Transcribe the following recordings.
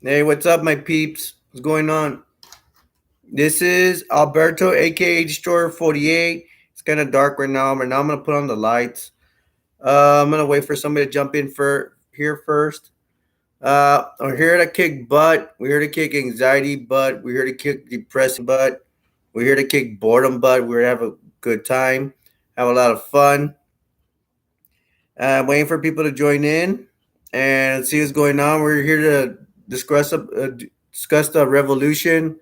Hey, what's up, my peeps? What's going on? This is Alberto, aka Destroyer 48. It's kind of dark right now, but now I'm gonna put on the lights. I'm gonna wait for somebody to jump in for here first. We're here to kick butt. We're here to kick anxiety butt. We're here to kick depressing butt. We're here to kick boredom butt. We're here to have a good time, have a lot of fun. Waiting for people to join in and see what's going on. We're here to discuss the revolution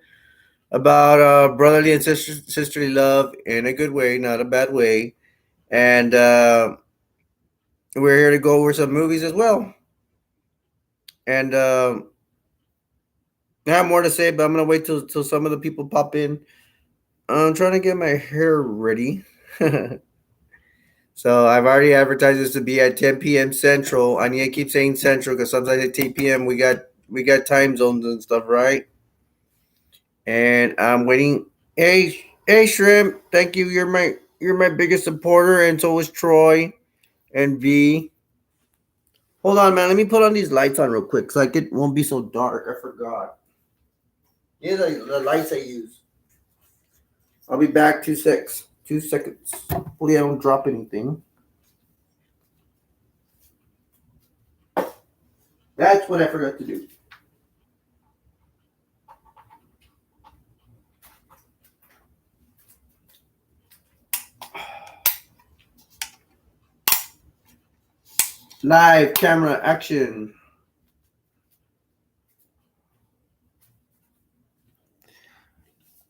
about brotherly and sisterly love in a good way, not a bad way. And we're here to go over some movies as well. And I have more to say, but I'm gonna wait till some of the people pop in. I'm trying to get my hair ready. So I've already advertised this to be at 10 p.m. Central. I need to keep saying Central because sometimes at 10 p.m. we got time zones and stuff, right? And I'm waiting. Hey, Shrimp. Thank you. You're my biggest supporter, and so is Troy and V. Hold on, man. Let me put on these lights on real quick so it won't be so dark. I forgot. These are the lights I use. I'll be back 2 seconds. Hopefully I don't drop anything. That's what I forgot to do. Live camera action.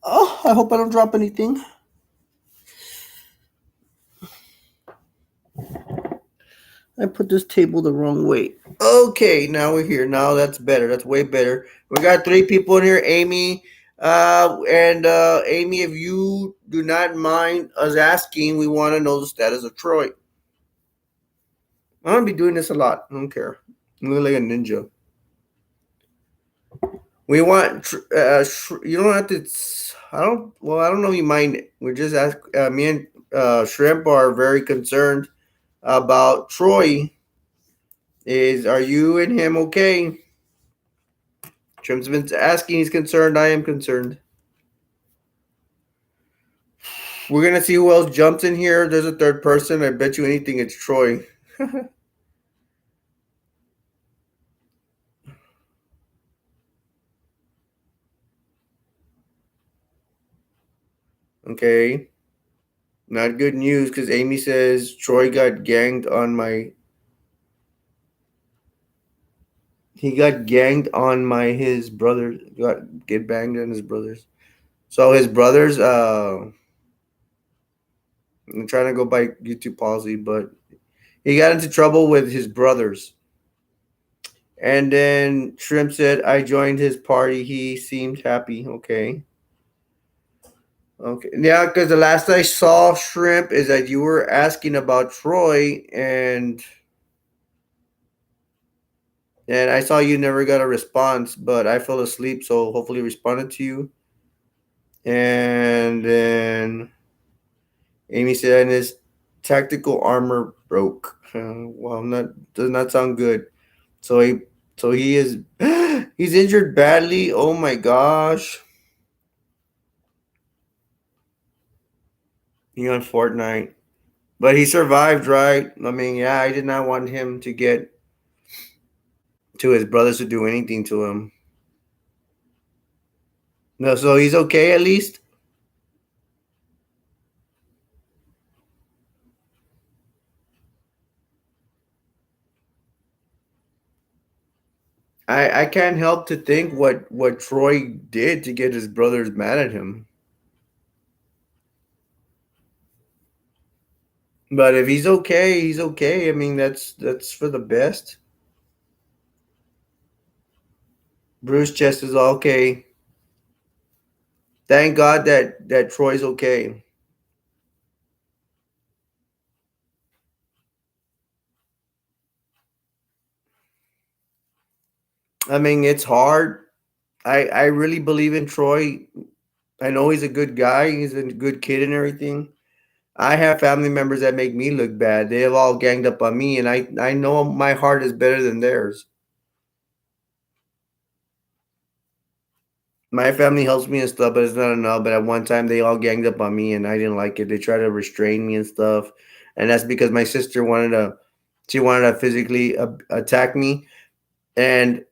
Oh, I hope I don't drop anything. I put this table the wrong way. Okay, now we're here. Now that's better. That's way better. We got three people in here. Amy, and Amy, if you do not mind us asking, we want to know the status of Troy. I'm gonna be doing this a lot. I don't care. I look like a ninja. We want. You don't have to. I don't. Well, I don't know if you mind. We're just ask. Me and Shrimp are very concerned about Troy. Are you and him okay? Shrimp's been asking. He's concerned. I am concerned. We're gonna see who else jumps in here. There's a third person. I bet you anything it's Troy. Okay. Not good news because Amy says Troy got ganged on my. He got ganged on his brothers. Got get banged on his brothers. So his brothers. I'm trying to go by YouTube policy, but he got into trouble with his brothers. And then Shrimp said, "I joined his party. He seemed happy." Okay. Okay. Yeah, because the last I saw Shrimp is that you were asking about Troy, and I saw you never got a response, but I fell asleep, so hopefully responded to you. And then Amy said, and his tactical armor broke. Well, that does not sound good. So he is he's injured badly. Oh my gosh. He on Fortnite. But he survived, right? I mean, yeah, I did not want him to get to his brothers to do anything to him. No, so he's okay at least. I can't help to think what Troy did to get his brothers mad at him. But if he's okay, he's okay. I mean, that's for the best. Bruce Chest is okay. Thank God that Troy's okay. I mean, it's hard. I really believe in Troy. I know he's a good guy. He's a good kid and everything. I have family members that make me look bad. They have all ganged up on me, and I know my heart is better than theirs. My family helps me and stuff, but it's not enough. But at one time, they all ganged up on me, and I didn't like it. They tried to restrain me and stuff, and that's because my sister she wanted to physically attack me. And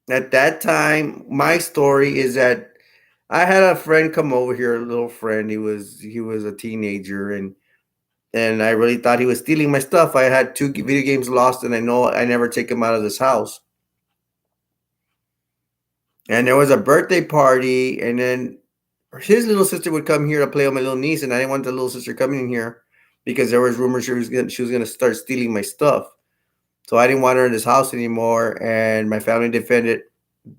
at that time, my story is that I had a friend come over here, a little friend. He was a teenager, and I really thought he was stealing my stuff. I had two video games lost, and I know I never take him out of this house. And there was a birthday party, and then his little sister would come here to play with my little niece, and I didn't want the little sister coming in here because there was rumors she was gonna start stealing my stuff. So I didn't want her in this house anymore, and my family defended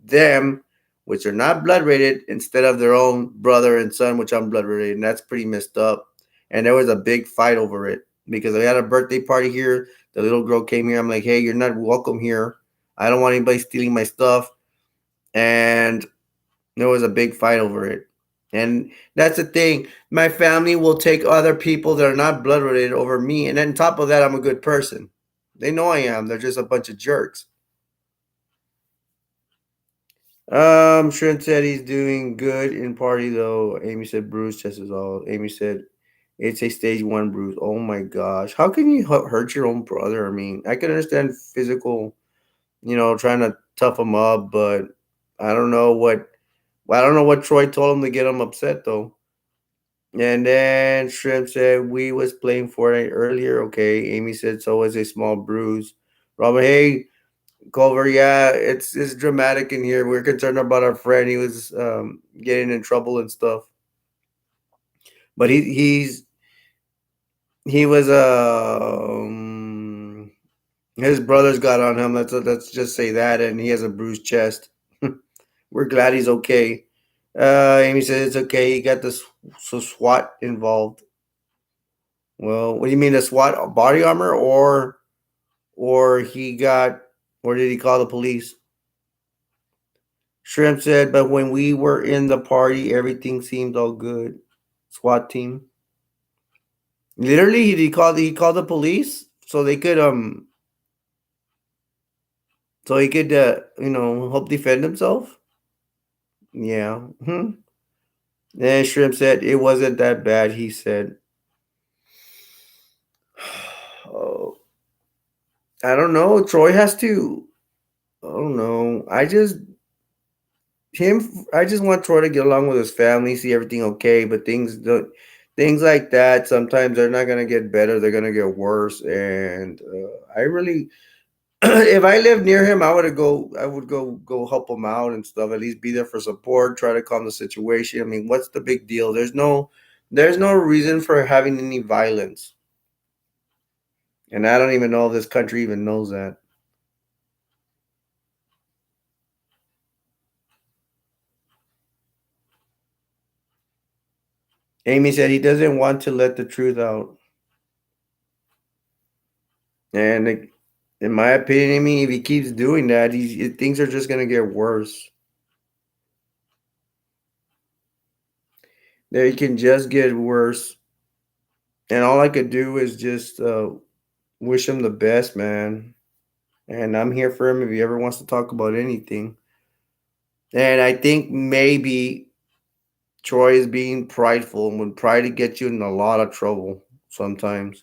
them, which are not blood related, instead of their own brother and son, which I'm blood related, and that's pretty messed up. And there was a big fight over it because I had a birthday party here. The little girl came here. I'm like, hey, you're not welcome here. I don't want anybody stealing my stuff. And there was a big fight over it. And that's the thing. My family will take other people that are not blood related over me. And on top of that, I'm a good person. They know I am. They're just a bunch of jerks. Shren said he's doing good in party though. Amy said bruise chest is all. Amy said it's a stage one bruise. Oh my gosh. How can you hurt your own brother? I mean, I can understand physical, trying to tough him up, but I don't know what I don't know what Troy told him to get him upset though. And then Shrimp said we was playing Fortnite earlier. Okay. Amy said so was a small bruise. Robert, hey, Culver, yeah, it's dramatic in here. We're concerned about our friend. He was getting in trouble and stuff. But he was his brothers got on him. Let's just say that, and he has a bruised chest. We're glad he's okay. Amy said it's okay. He got so SWAT involved. Well, what do you mean the SWAT body armor, or he got, or did he call the police? Shrimp said, but when we were in the party, everything seemed all good. SWAT team. Literally, he called the police so they could so he could help defend himself. Yeah. And Shrimp said it wasn't that bad. He said, "Oh, I don't know. Troy has to. I don't know. I just want Troy to get along with his family, see everything okay. But things like that. Sometimes they're not gonna get better. They're gonna get worse. And I really, if I lived near him, I would go help him out and stuff. At least be there for support. Try to calm the situation. I mean, what's the big deal? There's no reason for having any violence. And I don't even know if this country even knows that. Amy said he doesn't want to let the truth out. And in my opinion, I mean, if he keeps doing that, things are just gonna get worse. They can just get worse. And all I could do is just wish him the best, man. And I'm here for him if he ever wants to talk about anything. And I think maybe Troy is being prideful, and when pride gets you in a lot of trouble sometimes.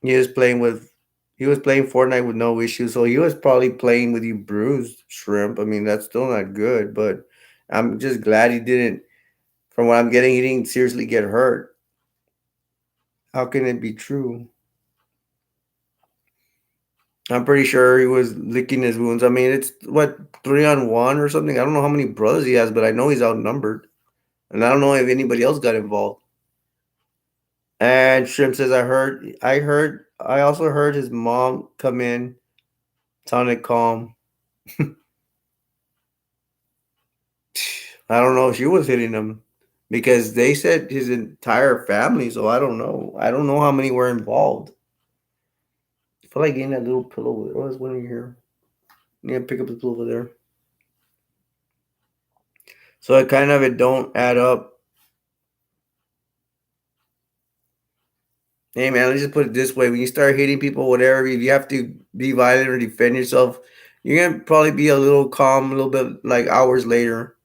He was playing with he was playing Fortnite with no issues, so he was probably playing with you bruised shrimp. I mean, that's still not good, but I'm just glad he didn't. From what I'm getting, he didn't seriously get hurt. How can it be true? I'm pretty sure he was licking his wounds. I mean, it's what 3-on-1 or something. I don't know how many brothers he has, but I know he's outnumbered, and I don't know if anybody else got involved. And Shrimp says, I also heard his mom come in, sounded calm. I don't know if she was hitting him because they said his entire family. So I don't know. I don't know how many were involved. I feel like getting that little pillow over there. Oh, there's one in here. Yeah, pick up the pillow over there. So it don't add up. Hey man, let's just put it this way: when you start hitting people, whatever, if you have to be violent or defend yourself, You're gonna probably be a little calm, a little bit like hours later.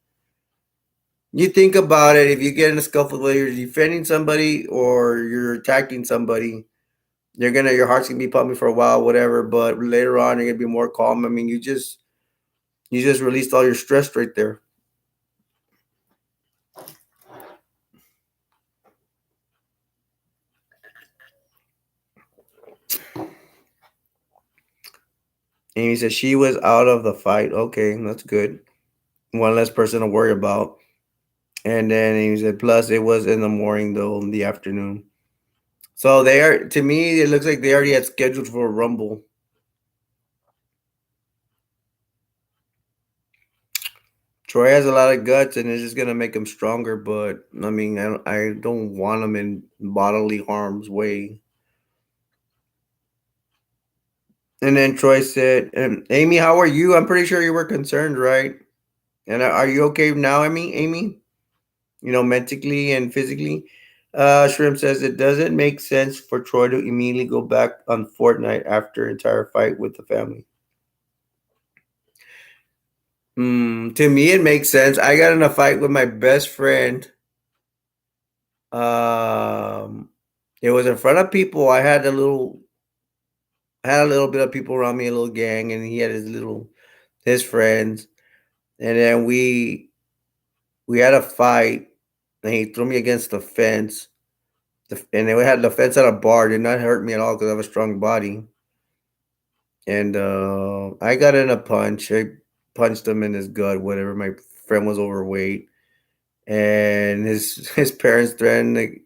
You think about it. If you get in a scuffle where you're defending somebody or you're attacking somebody, your heart's gonna be pumping for a while, whatever. But later on, you're gonna be more calm. I mean, you just released all your stress right there. And he said she was out of the fight. Okay, that's good. One less person to worry about. And then he said, plus it was in the morning though, in the afternoon. So they are, to me, it looks like they already had scheduled for a rumble. Troy has a lot of guts, and it's just gonna make him stronger. But I mean, I don't want him in bodily harm's way. And then Troy said, "Amy, how are you? I'm pretty sure you were concerned, right? And are you okay now, Amy? Amy, mentally and physically." Shrimp says it doesn't make sense for Troy to immediately go back on Fortnite after entire fight with the family. To me, it makes sense. I got in a fight with my best friend. Um, it was in front of people. I had a little bit of people around me, a little gang, and he had his friends, and then we had a fight, and he threw me against the fence. And then we had the fence at a bar. Did not hurt me at all because I have a strong body. And I got in a punch. I punched him in his gut. Whatever. My friend was overweight, and his parents threatened.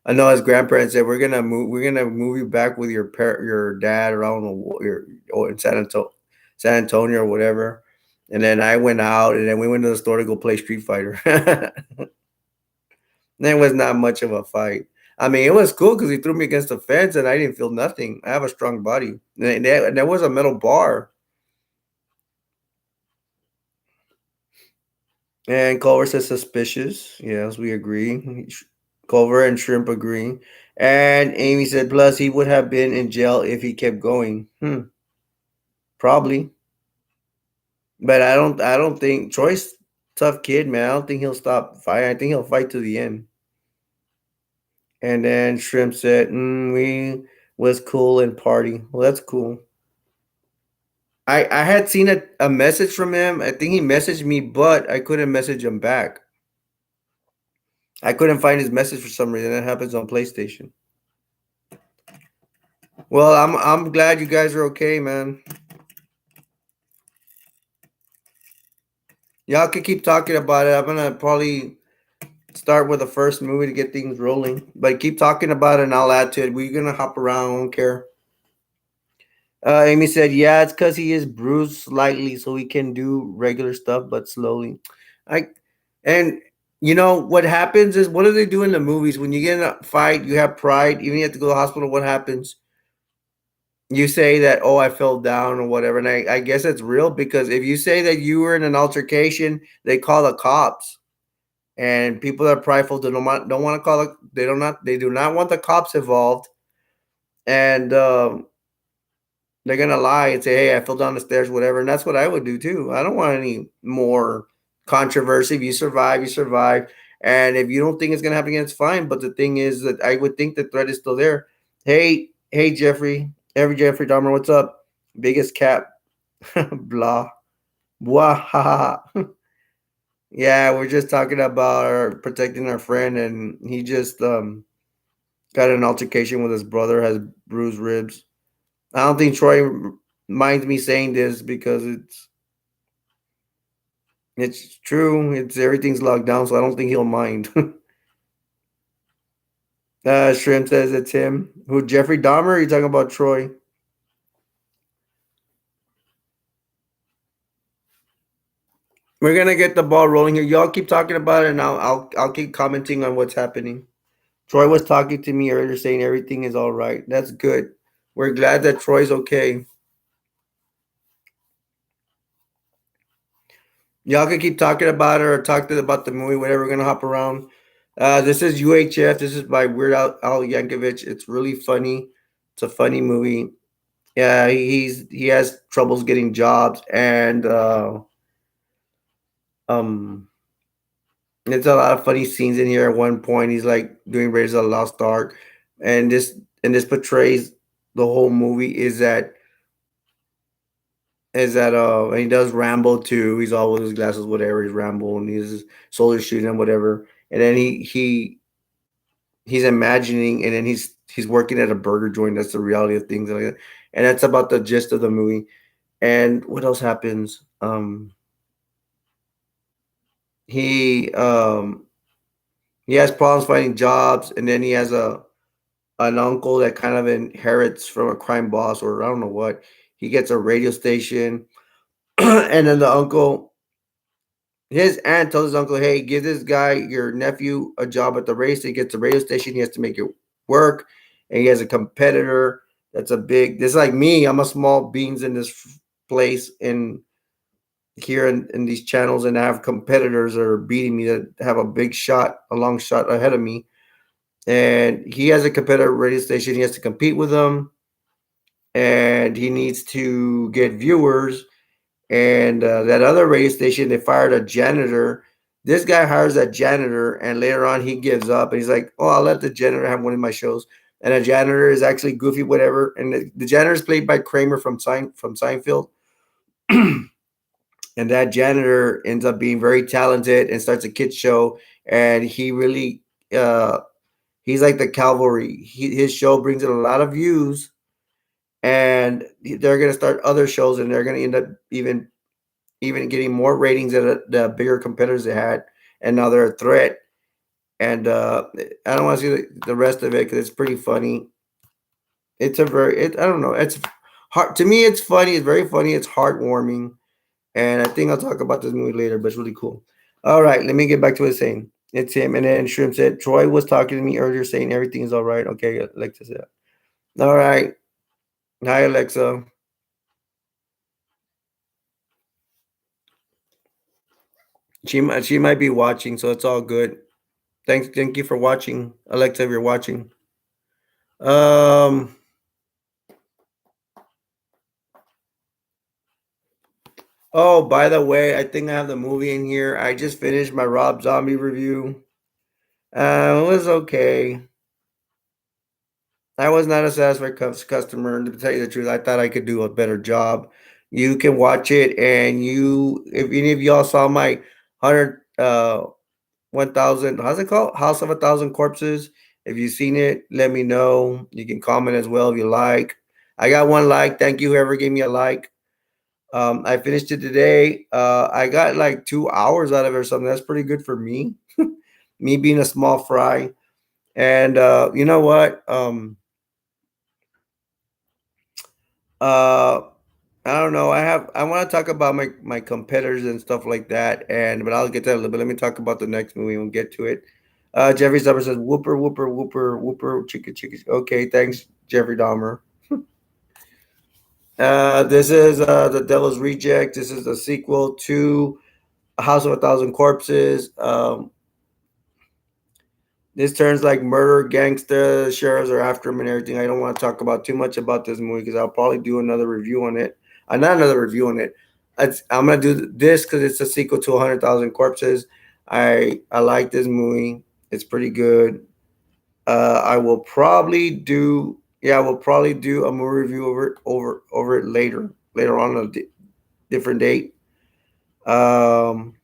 I know his grandparents said we're gonna move you back with your dad around or in San Antonio or whatever. And then I went out, and then we went to the store to go play Street Fighter. There was not much of a fight. I mean, it was cool because he threw me against the fence, and I didn't feel nothing. I have a strong body. And there was a metal bar. And Culver says suspicious. Yes, we agree. Culver and Shrimp agree. And Amy said, plus he would have been in jail if he kept going. Probably. But I don't think Troy's tough kid, man. I don't think he'll stop fighting. I think he'll fight to the end. And then Shrimp said, we was cool and party. Well, that's cool. I had seen a message from him. I think he messaged me, but I couldn't message him back. I couldn't find his message for some reason. That happens on PlayStation. Well, I'm glad you guys are okay, man. Y'all can keep talking about it. I'm gonna probably start with the first movie to get things rolling. But keep talking about it, and I'll add to it. We're gonna hop around. I don't care. Amy said, "Yeah, it's because he is bruised slightly, so he can do regular stuff, but slowly." I and what happens is, what do they do in the movies when you get in a fight? You have pride, even you have to go to the hospital. What happens? You say that, "Oh, I fell down" or whatever, and I guess it's real because if you say that you were in an altercation, they call the cops, and people that are prideful don't want to call it. They do not want the cops involved, and they're gonna lie and say, "Hey, I fell down the stairs," whatever, and that's what I would do too. I don't want any more controversy. If you survive, you survive, and if you don't think it's gonna happen again, it's fine. But the thing is that I would think the threat is still there. Hey, Jeffrey Dahmer, what's up? Biggest cap, blah, blah, ha, ha, ha. Yeah, we're just talking about protecting our friend, and he just got an altercation with his brother, has bruised ribs. I don't think Troy minds me saying this because it's true. It's everything's locked down, so I don't think he'll mind. Shrimp says it's him. Who, Jeffrey Dahmer? Or are you talking about Troy? We're gonna get the ball rolling here. Y'all keep talking about it, and I'll keep commenting on what's happening. Troy was talking to me earlier, saying everything is all right. That's good. We're glad that Troy's okay. Y'all can keep talking about it or about the movie, whatever. We're gonna hop around. This is UHF. This is by Weird Al Yankovic. It's really funny. It's a funny movie. Yeah, he has troubles getting jobs, and um, there's a lot of funny scenes in here. At one point, he's like doing Raiders of the Lost Ark, and this portrays the whole movie is that and he does ramble too. He's all with his glasses, whatever. He's ramble and he's solar shooting and whatever. And then he's imagining, and then he's working at a burger joint. That's the reality of things like that. And that's about the gist of the movie. And what else happens? He he has problems finding jobs, and then he has a an uncle that kind of inherits from a crime boss, or I don't know what. He gets a radio station, and then the uncle, his aunt tells his uncle, "Hey, give this guy, your nephew, a job at the radio station. He gets a radio station. He has to make it work, and he has a competitor that's a big. This is like me. I'm a small beans in this place in here in these channels, and I have competitors that are beating me that have a big shot, a long shot ahead of me. And he has a competitor radio station. He has to compete with them, and he needs to get viewers. And that other radio station, they fired a janitor. This guy hires that janitor, and later on he gives up, and he's like, "Oh, I'll let the janitor have one of my shows." And a janitor is actually goofy, whatever. And the janitor is played by Kramer from Seinfeld. And that janitor ends up being very talented and starts a kids show. And he really, uh, he's like the cavalry. His show brings in a lot of views, and they're gonna start other shows, and they're gonna end up even getting more ratings than the bigger competitors they had, and now they're a threat. And I don't want to see the rest of it because it's pretty funny. It's a very, I don't know, it's hard to me. It's funny. It's very funny. It's heartwarming, and I think I'll talk about this movie later. But it's really cool. All right, let me get back to what I was saying. It's him, and then Shrimp said Troy was talking to me earlier, saying everything is all right. Okay, Alexa said. All right, hi Alexa. She might be watching, so it's all good. Thank you for watching, Alexa. If you're watching. Um. Oh, by the way, I think I have the movie in here. I just finished my Rob Zombie review. It was okay. I was not a satisfied customer. To tell you the truth, I thought I could do a better job. You can watch it, and if any of y'all saw my 1,000, how's it called? House of 1,000 Corpses. If you've seen it, let me know. You can comment as well if you like. I got one like. Thank you, whoever gave me a like. I finished it today. I got like 2 hours out of it or something. That's pretty good for me. Me being a small fry. And you know what? Uh, I don't know. I want to talk about my competitors and stuff like that. But I'll get to that a little bit. Let me talk about the next movie. We'll get to it. Jeffrey Dahmer says, "Whooper, whooper, whooper, whooper, chicka, chicka." Okay, thanks, Jeffrey Dahmer. This is the Devil's Reject. This is the sequel to House of 1,000 Corpses. This turns like murder, gangster, sheriffs are after him and everything. I don't want to talk about too much about this movie because I'll probably do another review on it. Not another review on it. I'm gonna do this because it's a sequel to 100,000 Corpses. I like this movie. It's pretty good. I will probably do I will probably do a movie review over it later on a different date. Um,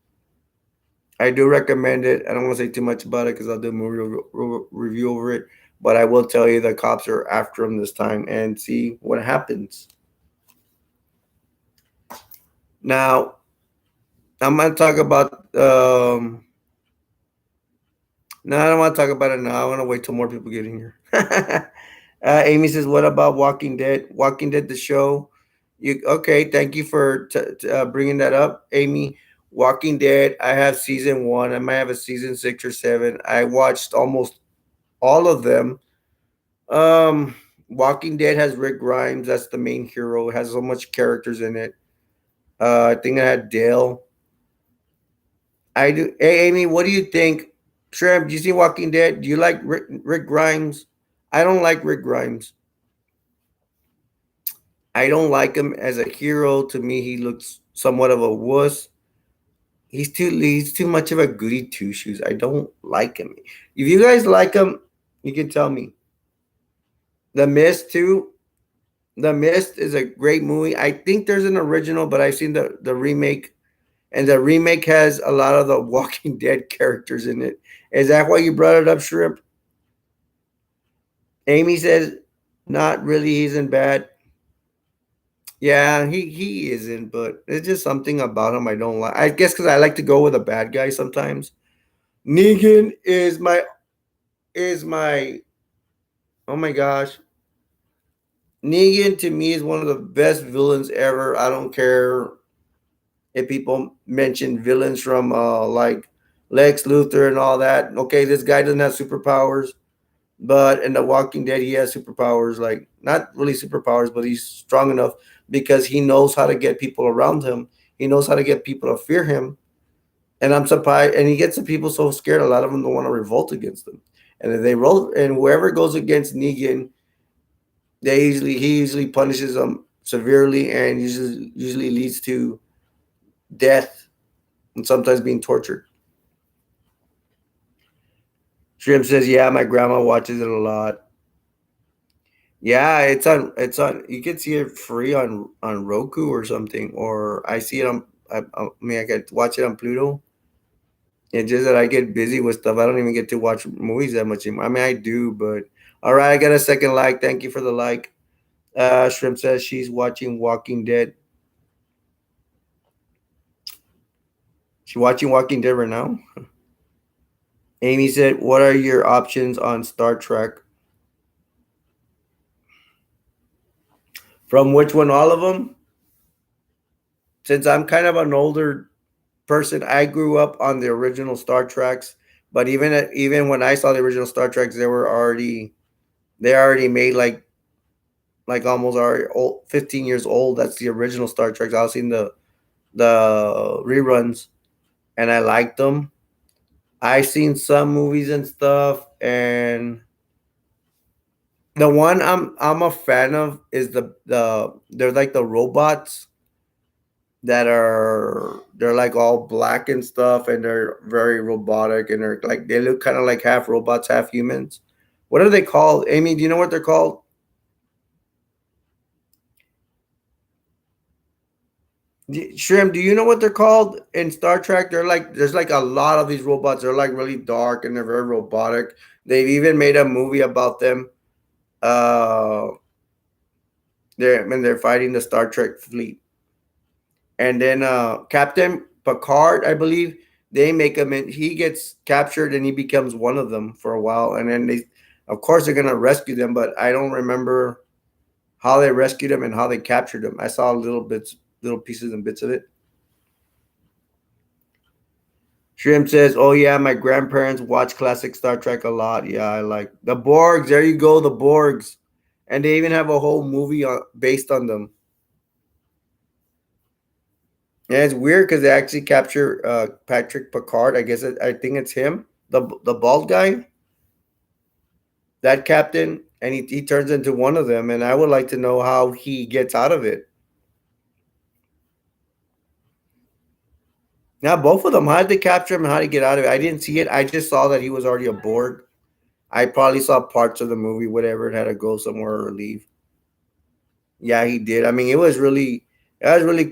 I do recommend it. I don't want to say too much about it because I'll do a movie review over it. But I will tell you the cops are after him this time and see what happens. Now, I'm going to talk about. No, I don't want to talk about it now. I want to wait till more people get in here. Amy says, "What about Walking Dead? Walking Dead, the show." You okay? Thank you for bringing that up, Amy. Walking Dead. I have season one. I might have a season 6 or 7. I watched almost all of them. Um, Walking Dead has Rick Grimes. That's the main hero. It has so much characters in it. I think I had Dale. I do. Hey, Amy, what do you think? Shrimp, do you see Walking Dead? Do you like Rick Grimes? I don't like Rick Grimes. I don't like him as a hero. To me, he looks somewhat of a wuss. He's too much of a goody two shoes. I don't like him. If you guys like him, you can tell me. The Mist too. The Mist is a great movie. I think there's an original, but I've seen the remake, and the remake has a lot of the Walking Dead characters in it. Is that why you brought it up, Shrimp? Amy says, not really. He's in bad. Yeah, he isn't, but it's just something about him I don't like. I guess because I like to go with a bad guy sometimes. Negan is my oh my gosh. Negan to me is one of the best villains ever. I don't care if people mention villains from like Lex Luthor and all that. Okay, this guy doesn't have superpowers, but in The Walking Dead, he has superpowers. Like not really superpowers, but he's strong enough because he knows how to get people around him. He knows how to get people to fear him. And I'm surprised, and he gets the people so scared. A lot of them don't want to revolt against him. And if they roll, and whoever goes against Negan, he usually punishes them severely, and usually leads to death and sometimes being tortured. Shrimp says, "Yeah, my grandma watches it a lot. Yeah, it's on. You can see it free on Roku or something, or I see it on. I mean, I could watch it on Pluto. It's just that I get busy with stuff. I don't even get to watch movies that much anymore. I mean, I do, but all right. I got a second like. Thank you for the like. Shrimp says she's watching Walking Dead. She's watching Walking Dead right now. Amy said, "What are your options on Star Trek? From which one? All of them? Since I'm kind of an older person, I grew up on the original Star Treks. But even when I saw the original Star Treks, they already made like almost already old, 15 years old. That's the original Star Treks. I was seeing the reruns, and I liked them. I've seen some movies and stuff, and the one I'm a fan of is they're like the robots that they're like all black and stuff, and they're very robotic, and they're like they look kind of like half robots, half humans. What are they called, Amy? Do you know what they're called? Shrimp, do you know what they're called in Star Trek? They're like there's like a lot of these robots. They're like really dark and they're very robotic. They've even made a movie about them. Uh, they're when they're fighting the Star Trek fleet, and then Captain Picard, I believe, they make him. He gets captured and he becomes one of them for a while, and then of course, they're gonna rescue them. But I don't remember how they rescued him and how they captured him. I saw little pieces and bits of it. Shrimp says, "Oh yeah, my grandparents watch classic Star Trek a lot. Yeah, I like the Borgs. There you go, the Borgs, and they even have a whole movie based on them. And it's weird because they actually capture Patrick Picard. I think it's him, the bald guy, that captain, and he turns into one of them. And I would like to know how he gets out of it. Now, both of them, how did they capture him and how did he get out of it? I didn't see it. I just saw that he was already aboard. I probably saw parts of the movie, whatever. It had to go somewhere or leave. Yeah, he did. I mean, it was really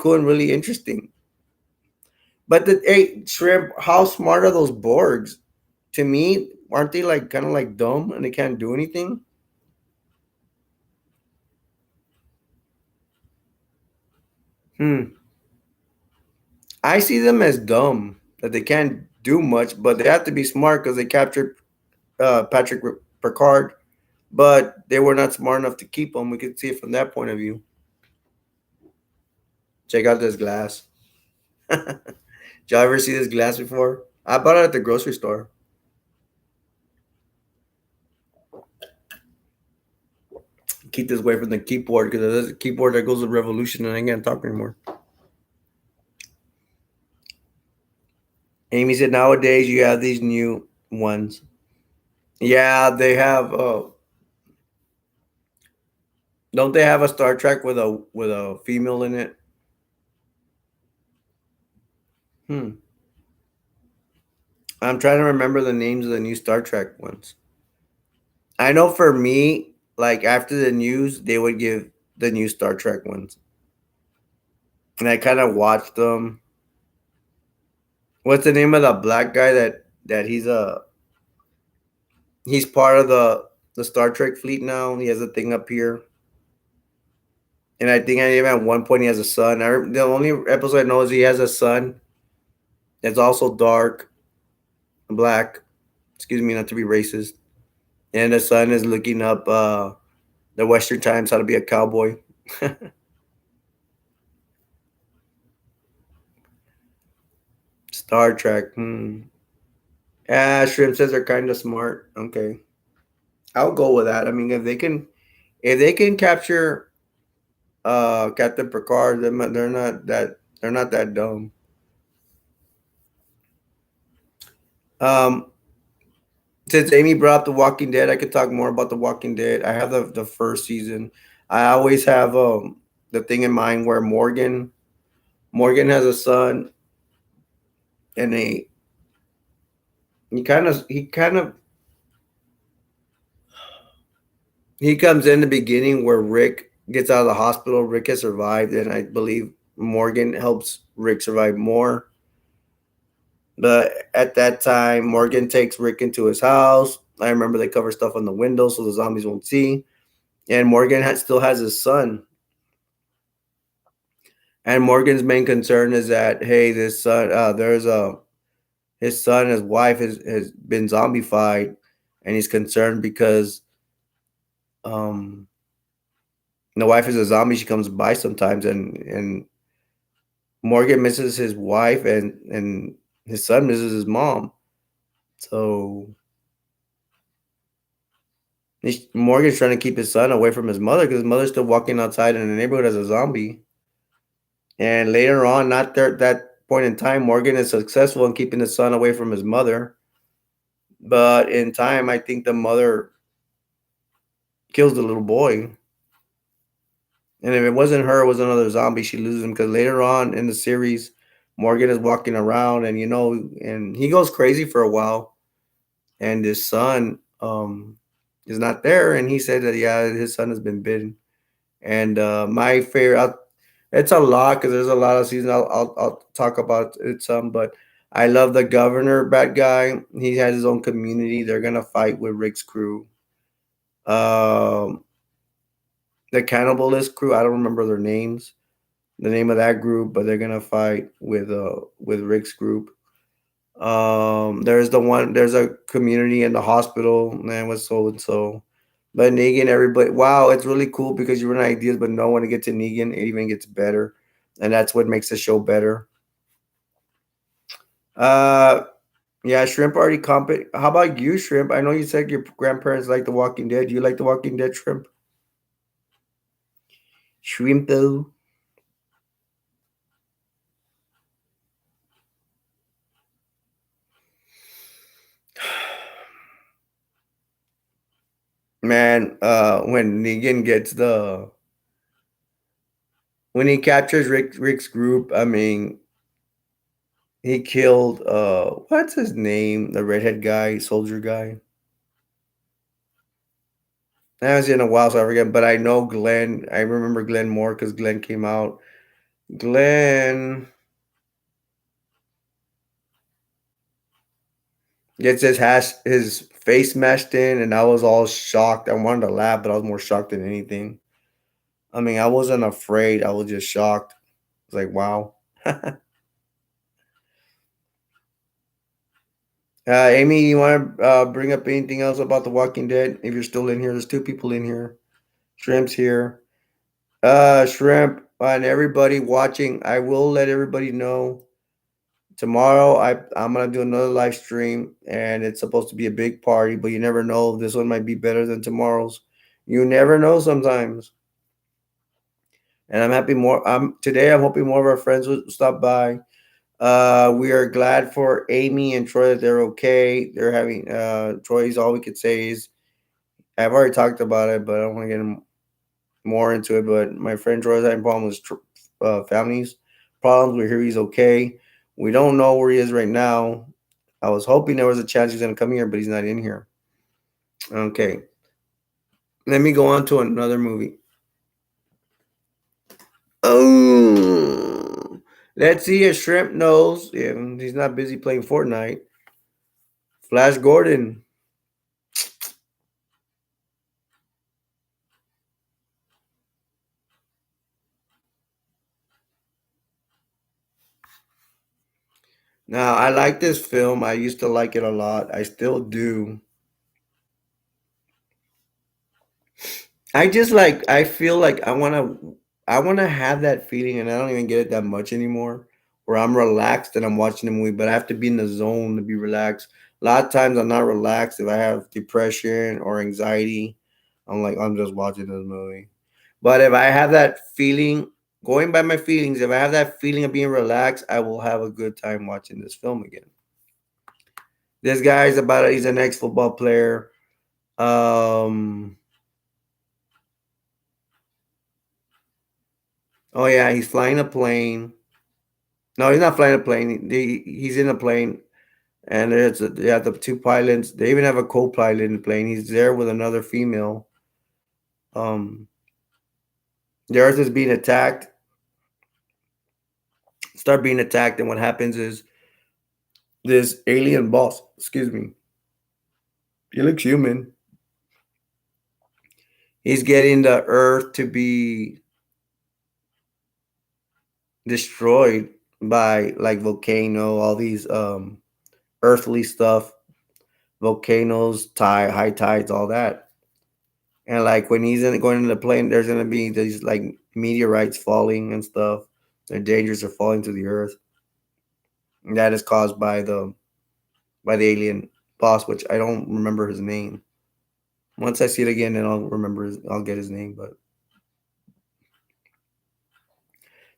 cool and really interesting. But hey, Shrimp, how smart are those Borgs? To me, aren't they like kind of like dumb and they can't do anything? Hmm. I see them as dumb that they can't do much, but they have to be smart because they captured Patrick Picard, but they were not smart enough to keep him. We could see it from that point of view. Check out this glass. Did y'all ever see this glass before? I bought it at the grocery store. Keep this away from the keyboard because there's a keyboard that goes with Revolution and I ain't gonna talk anymore. Amy said nowadays you have these new ones. Yeah, they have. Don't they have a Star Trek with a female in it? Hmm. I'm trying to remember the names of the new Star Trek ones. I know for me, like after the news, they would give the new Star Trek ones, and I kind of watched them. What's the name of the black guy that he's part of the Star Trek fleet now? He has a thing up here, and I think I even at one point he has a son. The only episode I know is he has a son that's also dark, black. Excuse me, not to be racist. And the son is looking up the Western Times how to be a cowboy. Star Trek. Hmm. Yeah, Shrimp says they're kind of smart. Okay, I'll go with that. I mean, if they can capture Captain Picard, they're not that dumb. Um, since Amy brought up The Walking Dead, I could talk more about The Walking Dead. I have the first season. I always have the thing in mind where Morgan has a son, and he comes in the beginning where Rick gets out of the hospital. Rick has survived, and I believe Morgan helps Rick survive more. But at that time, Morgan takes Rick into his house. I remember they cover stuff on the window so the zombies won't see. And still has his son. And Morgan's main concern is that hey, this son, there's a his son, his wife has been zombified, and he's concerned because um the wife is a zombie. She comes by sometimes, and Morgan misses his wife, and his son misses his mom. So Morgan's trying to keep his son away from his mother because his mother's still walking outside in the neighborhood as a zombie. And later on, not there at that point in time, Morgan is successful in keeping his son away from his mother. But in time, I think the mother kills the little boy. And if it wasn't her, it was another zombie. She loses him because later on in the series, Morgan is walking around, and and he goes crazy for a while. And his son is not there, and he said that yeah, his son has been bitten. And my favorite, it's a lot because there's a lot of seasons. I'll talk about it some, but I love the governor bad guy. He has his own community. They're gonna fight with Rick's crew. Um, the Cannibalist crew. I don't remember their names, the name of that group, but they're gonna fight with Rick's group. There's a community in the hospital, man, with so and so. But Negan, everybody, wow, it's really cool because you run ideas, but no one to get to Negan, it even gets better, and that's what makes the show better. Uh, yeah, Shrimp already comp. How about you, Shrimp? I know you said your grandparents like The Walking Dead. Do you like The Walking Dead, Shrimp? Shrimpo. Man, when Negan gets the when he captures Rick's group, I mean, he killed what's his name? The redhead guy, soldier guy. I haven't seen in a while, so I forget. But I know Glenn. I remember Glenn more because Glenn came out. Glenn gets his face smashed in, and I was all shocked. I wanted to laugh, but I was more shocked than anything. I mean, I wasn't afraid. I was just shocked. I was like, wow. Amy, you want to bring up anything else about The Walking Dead? If you're still in here, there's two people in here. Shrimp's here. Shrimp and everybody watching. I will let everybody know tomorrow. I'm gonna do another live stream, and it's supposed to be a big party. But you never know. This one might be better than tomorrow's. You never know sometimes. And I'm happy more. Today. I'm hoping more of our friends will stop by. We are glad for Amy and Troy that they're okay. They're having Troy's all we could say is I've already talked about it, but I don't want to get him. more into it. But my friend Troy's having problems with families problems. We hear he's okay. We don't know where he is right now. I was hoping there was a chance he's gonna come here, but he's not in here. Okay, let me go on to another movie. Oh, let's see if Shrimp knows. Yeah, he's not busy playing Fortnite. Flash Gordon. Now, I like this film. I used to like it a lot. I still do. I just like I feel like I want to have that feeling and I don't even get it that much anymore where I'm relaxed and I'm watching a movie, but I have to be in the zone to be relaxed. A lot of times I'm not relaxed if I have depression or anxiety. I'm like I'm just watching this movie. But if I have that feeling, going by my feelings, if I have that feeling of being relaxed, I will have a good time watching this film again. This guy's he's an ex-football player. Um oh yeah, he's flying a plane. No, he's not flying a plane. He's in a plane, and they have the two pilots. They even have a co-pilot in the plane. He's there with another female. Um, the Earth is being attacked. Start being attacked, and what happens is this alien boss. Excuse me. He looks human. He's getting the Earth to be destroyed by like volcano, all these earthly stuff, volcanoes, high tides, all that. And like when going in the plane, there's gonna be these like meteorites falling and stuff. They're dangerous of falling to the earth. And that is caused by the alien boss, which I don't remember his name. Once I see it again, then I'll get his name. But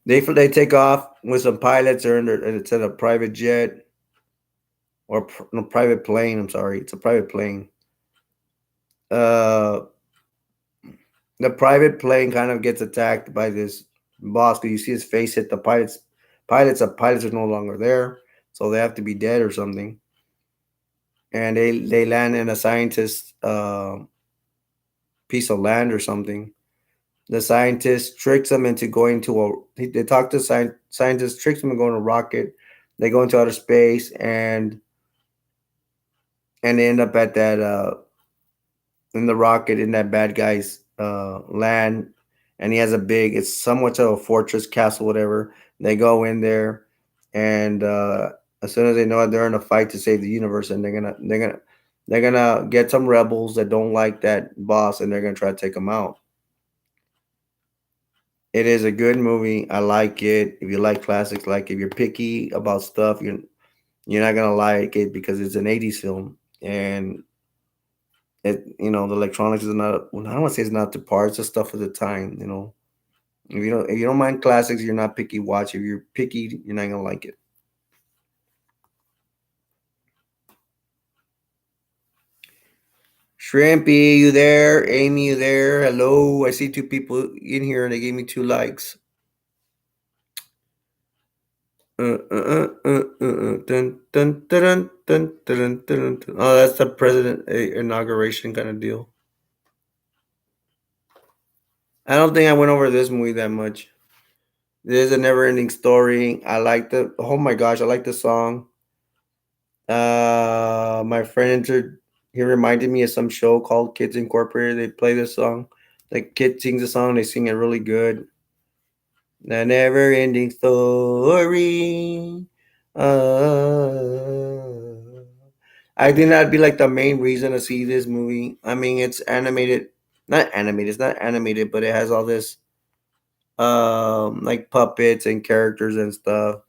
they take off with some pilots or it's in a private jet or no, private plane. I'm sorry, it's a private plane. Uh, the private plane kind of gets attacked by this boss because you see his face hit the pilots. Pilots are no longer there, so they have to be dead or something. And they land in a scientist piece of land or something. The scientist tricks them into going to they talk to scientists, tricks them into going to a rocket. They go into outer space and they end up at that in the rocket in that bad guy's land, and he has it's somewhat of a fortress, castle, whatever. They go in there, and as soon as they know it, they're in a fight to save the universe, and they're gonna get some rebels that don't like that boss, and they're gonna try to take him out. It is a good movie. I like it. If you like classics, like if you're picky about stuff, you're not gonna like it because it's an '80s film, and the electronics is not. Well, I don't want to say it's not to par. It's the stuff of the time. If you don't mind classics, you're not picky. Watch. If you're picky, you're not gonna like it. Shrimpy, you there? Amy, you there? Hello. I see two people in here, and they gave me 2 likes. Dun, dun, dun, dun, dun, dun, dun, dun. Oh, that's the president inauguration kind of deal. I don't think I went over this movie that much. This is a never-ending story. I like the. Oh my gosh, I like the song. My friend entered. He reminded me of some show called Kids Incorporated. They play this song. The kid sings the song. They sing it really good. The never-ending story. I think that'd be like the main reason to see this movie. I mean, it's animated, not animated. It's not animated, but it has all this, like puppets and characters and stuff.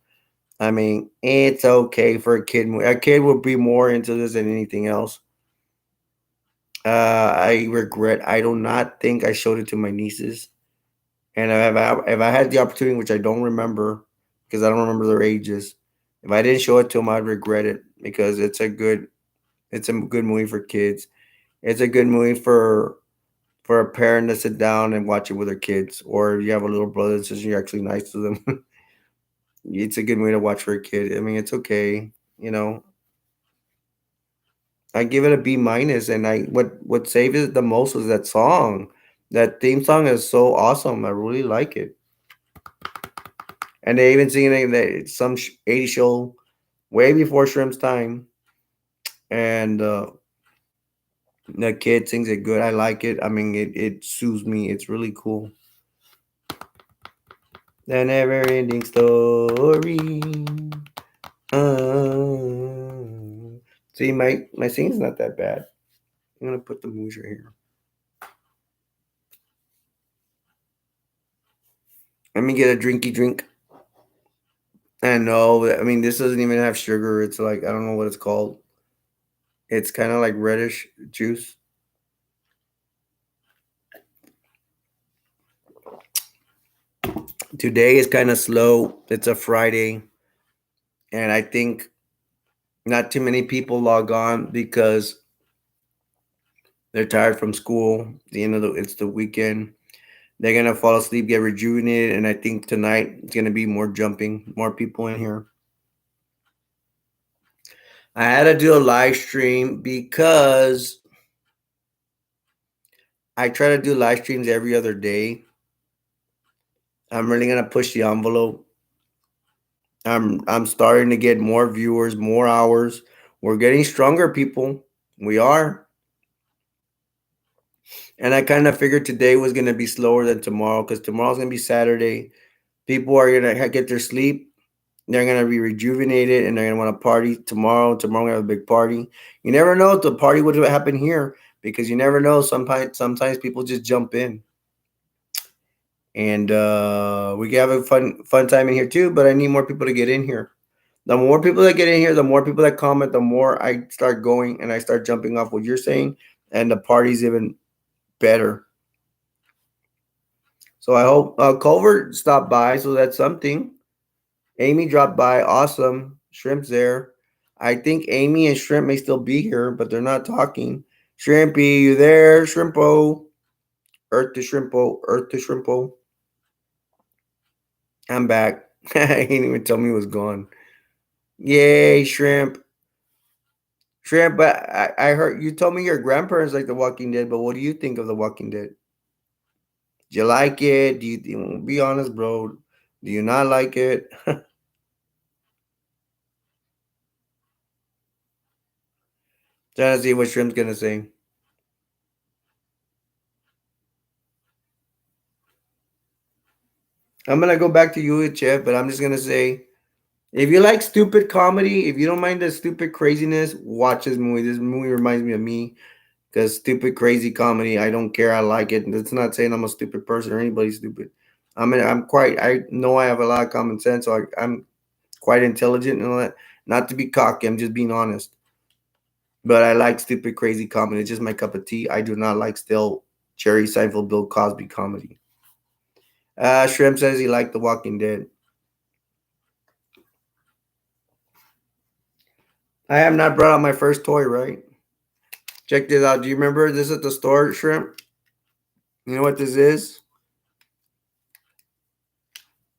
I mean, it's okay for a kid movie. A kid would be more into this than anything else. I regret. I do not think I showed it to my nieces. And if I had the opportunity, which I don't remember, because I don't remember their ages, if I didn't show it to them, I'd regret it because it's a good movie for kids. It's a good movie for for a parent to sit down and watch it with their kids, or you have a little brother and sister, you're actually nice to them. It's a good way to watch for a kid. I mean, it's okay. You know, I give it a B minus, and I what saved it the most was that song. That theme song is so awesome. I really like it, and they even sing it in some 80 show way before Shrimp's time, and the kid sings it good. I like it. I mean, it soothes me. It's really cool. The never ending story. See, my singing's not that bad. I'm gonna put the Moosier here. Let me get a drinky drink. And no, I mean this doesn't even have sugar. It's like I don't know what it's called. It's kind of like reddish juice. Today is kind of slow. It's a Friday, and I think not too many people log on because they're tired from school. The end of it's the weekend. They're gonna fall asleep, get rejuvenated, and I think tonight it's gonna be more jumping, more people in here. I had to do a live stream because I try to do live streams every other day. I'm really gonna push the envelope. I'm starting to get more viewers, more hours. We're getting stronger, people. We are. And I kind of figured today was gonna be slower than tomorrow because tomorrow's gonna be Saturday. People are gonna get their sleep. They're gonna be rejuvenated and they're gonna want to party tomorrow. Tomorrow we're gonna have a big party. You never know if the party would happen here because you never know. Sometimes people just jump in. And we can have a fun time in here too, but I need more people to get in here. The more people that get in here, the more people that comment, the more I start going and I start jumping off what you're saying, and the party's even better. So I hope Culver stopped by, so that's something. Amy dropped by, awesome. Shrimp's there. I think Amy and Shrimp may still be here, but they're not talking. Shrimpy, you there? Shrimpo. Earth to Shrimpo. Earth to Shrimpo. I'm back. He didn't even tell me he was gone. Yay, Shrimp. Shrimp, but I heard you told me your grandparents like The Walking Dead, but what do you think of The Walking Dead? Do you like it? Be honest, bro? Do you not like it? Trying to see what Shrimp's gonna say. I'm gonna go back to you, Chef, but I'm just gonna say, if you like stupid comedy, if you don't mind the stupid craziness, watch this movie. This movie reminds me of me because stupid, crazy comedy. I don't care. I like it. That's not saying I'm a stupid person or anybody stupid. I mean, I know I have a lot of common sense, so I'm quite intelligent and all that. Not to be cocky, I'm just being honest. But I like stupid, crazy comedy. It's just my cup of tea. I do not like still Jerry Seinfeld, Bill Cosby comedy. Shrimp says he liked The Walking Dead. I have not brought out my first toy, right? Check this out. Do you remember this at the store, Shrimp? You know what this is?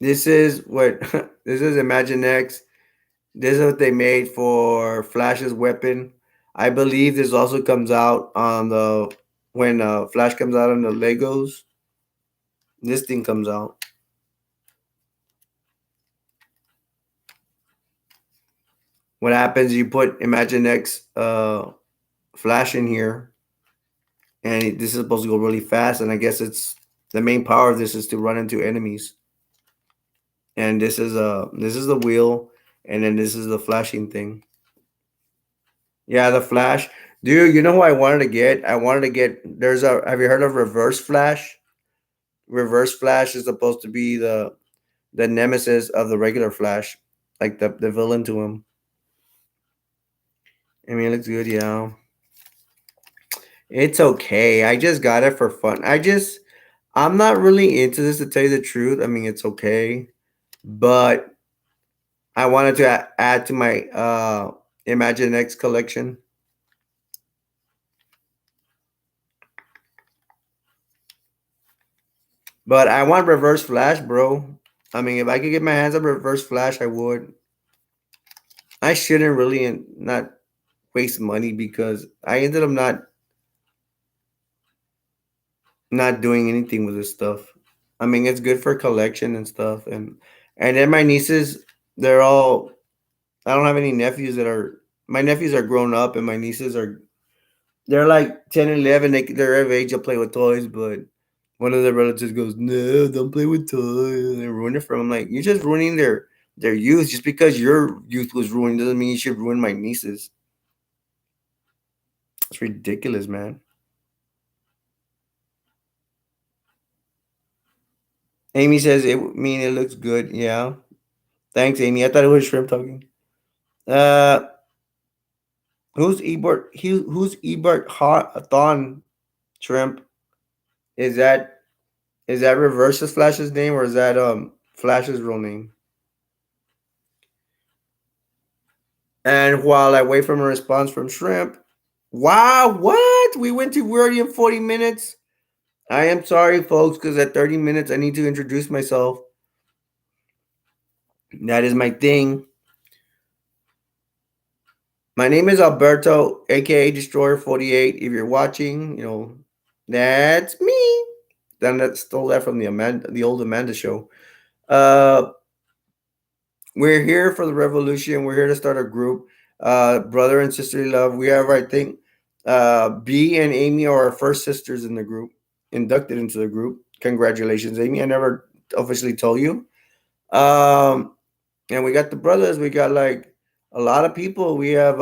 This is what this is Imaginext. This is what they made for Flash's weapon. I believe this also comes out on the when Flash comes out on the Legos. This thing comes out. What happens? You put Imaginext Flash in here, and this is supposed to go really fast. And I guess it's the main power of this is to run into enemies. And this is the wheel, and then this is the flashing thing. Yeah, the flash. Dude, you know who I wanted to get? I wanted to get there's a have you heard of Reverse Flash? Reverse Flash is supposed to be the nemesis of the regular Flash, like the villain to him. I mean, it looks good, yeah. It's okay. I just got it for fun. I'm not really into this to tell you the truth. I mean, it's okay, but I wanted to add to my Imagine X collection. But I want reverse flash, bro. I mean, if I could get my hands on reverse flash, I would. I shouldn't really not waste money because I ended up not doing anything with this stuff. I mean, it's good for collection and stuff, and then my nieces, they're all. I don't have any nephews that are. My nephews are grown up, and my nieces are. They're like 10 and 11. They're of age to play with toys, but one of their relatives goes, "No, don't play with toys." They ruin it for them. I'm like, you're just ruining their youth. Just because your youth was ruined doesn't mean you should ruin my nieces. It's ridiculous, man. Amy says it looks good. Yeah. Thanks, Amy. I thought it was shrimp talking. Uh who's Ebert who's Ebert Thon Shrimp? Is that Reverses Flash's name or is that Flash's real name? And while I wait for a response from Shrimp, wow, what? We're already in 40 minutes. I am sorry, folks, because at 30 minutes I need to introduce myself. That is my thing. My name is Alberto, aka Destroyer 48. If you're watching, that's me. Then that stole that from the old Amanda show. Uh we're here for the revolution. We're here to start a group. Brother and sisterly love. We have, I think, B and Amy are our first sisters in the group, inducted into the group. Congratulations, Amy. I never officially told you. And we got the brothers. We got like a lot of people. We have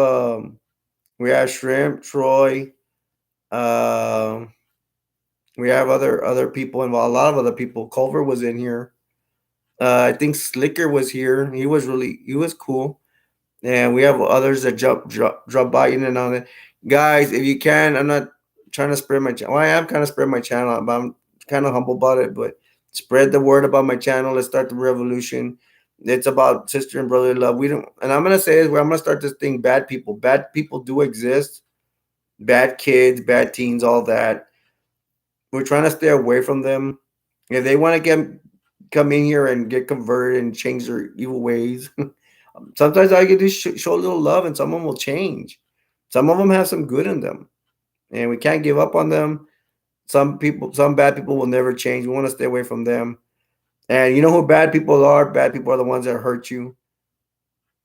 Shrimp, Troy. Um, we have other people involved. A lot of other people. Culver was in here. I think Slicker was here. He was cool. And we have others that drop by in and on it. Guys, if you can, I'm not trying to spread my channel. Well, I am kind of spread my channel, but I'm kind of humble about it. But spread the word about my channel. Let's start the revolution. It's about sister and brotherly love. We don't, and I'm gonna say this where I'm gonna start this thing. Bad people. Bad people do exist. Bad kids, bad teens, all that. We're trying to stay away from them. If they want to come in here and get converted and change their evil ways, sometimes I get to show a little love, and some of them will change. Some of them have some good in them, and we can't give up on them. Some bad people will never change. We want to stay away from them. And you know who bad people are? Bad people are the ones that hurt you.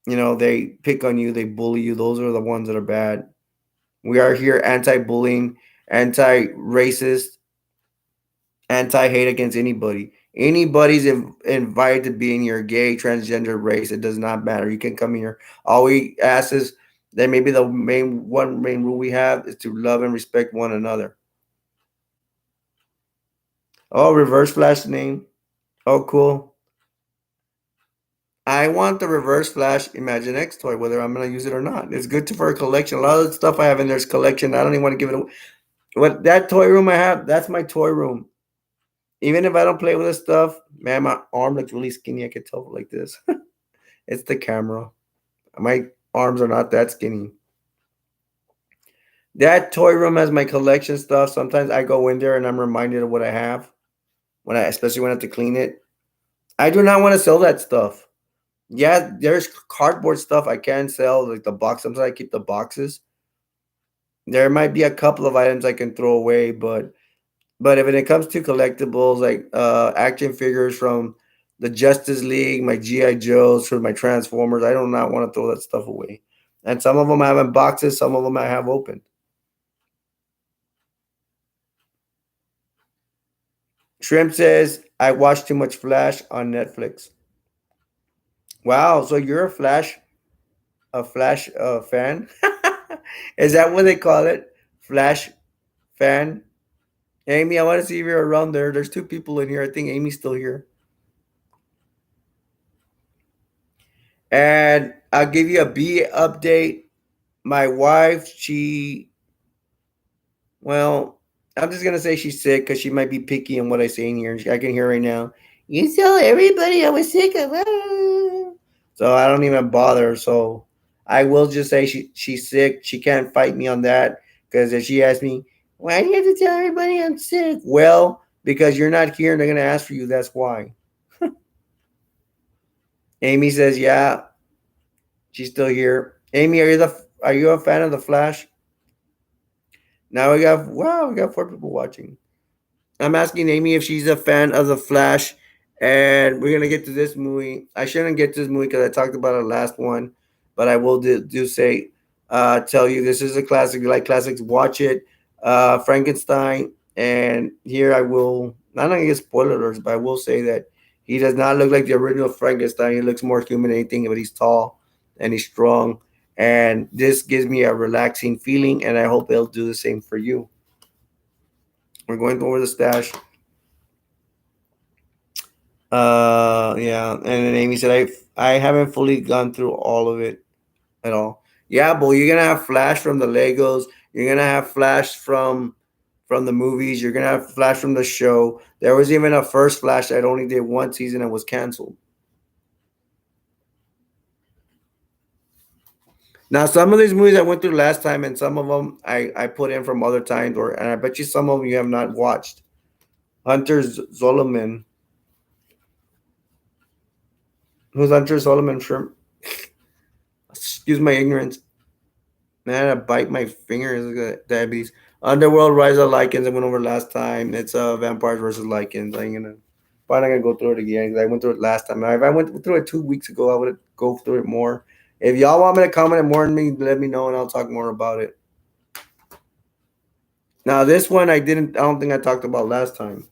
They pick on you, they bully you. Those are the ones that are bad. We are here anti-bullying, anti-racist, anti-hate against anybody. Anybody's invited to be in your gay, transgender race. It does not matter. You can come here. All we ask is that maybe the main rule we have is to love and respect one another. Oh, reverse flash name. Oh, cool. I want the reverse flash Imagine X toy, whether I'm gonna use it or not. It's good for a collection. A lot of the stuff I have in there's collection. I don't even want to give it away. What that toy room I have, that's my toy room. Even if I don't play with this stuff, man, my arm looks really skinny. I can tell like this. It's the camera. My arms are not that skinny. That toy room has my collection stuff. Sometimes I go in there and I'm reminded of what I have especially when I have to clean it. I do not want to sell that stuff. Yeah, there's cardboard stuff I can sell, like the box. Sometimes I keep the boxes. There might be a couple of items I can throw away, but if when it comes to collectibles like action figures from the Justice League, my GI Joes, from my Transformers, I do not want to throw that stuff away. And some of them I have in boxes, some of them I have open. Shrimp says I watch too much Flash on Netflix. Wow, so you're a Flash fan? Is that what they call it? Flash fan? Amy, I want to see if you're around there. There's two people in here. I think Amy's still here. And I'll give you a B update. My wife, well, I'm just gonna say she's sick because she might be picky on what I say in here. I can hear right now. You tell everybody I was sick. So I don't even bother. So I will just say she's sick. She can't fight me on that because if she asks me, why do you have to tell everybody I'm sick? Well, because you're not here and they're gonna ask for you. That's why. Amy says, "Yeah, she's still here." Amy, are you a fan of the Flash? Now we got four people watching. I'm asking Amy if she's a fan of the Flash, and we're gonna get to this movie. I shouldn't get to this movie because I talked about it last one, but I will do say, tell you this is a classic. You like classics? Watch it. Frankenstein, and here I will. I'm not gonna get spoilers, but I will say that he does not look like the original Frankenstein. He looks more human than anything, but he's tall and he's strong, and this gives me a relaxing feeling, and I hope it'll do the same for you. We're going over the stash. Yeah, and then Amy said, I haven't fully gone through all of it at all. Yeah, but you're gonna have Flash from the Legos. You're gonna have Flash from the movies. You're gonna have Flash from the show. There was even a first Flash that only did one season and was canceled. Now, some of these movies I went through last time, and some of them I put in from other times, or and I bet you some of them you have not watched. Hunter Zolomon. Who's Hunter Zolomon? Shrimp. Excuse my ignorance. Man, I bite my fingers. Diabetes. Underworld, Rise of Lycans. I went over last time. It's Vampires versus Lycans. I'm gonna probably not gonna go through it again because I went through it last time. If I went through it 2 weeks ago, I would go through it more. If y'all want me to comment more on me, let me know and I'll talk more about it. Now this one I didn't. I don't think I talked about last time.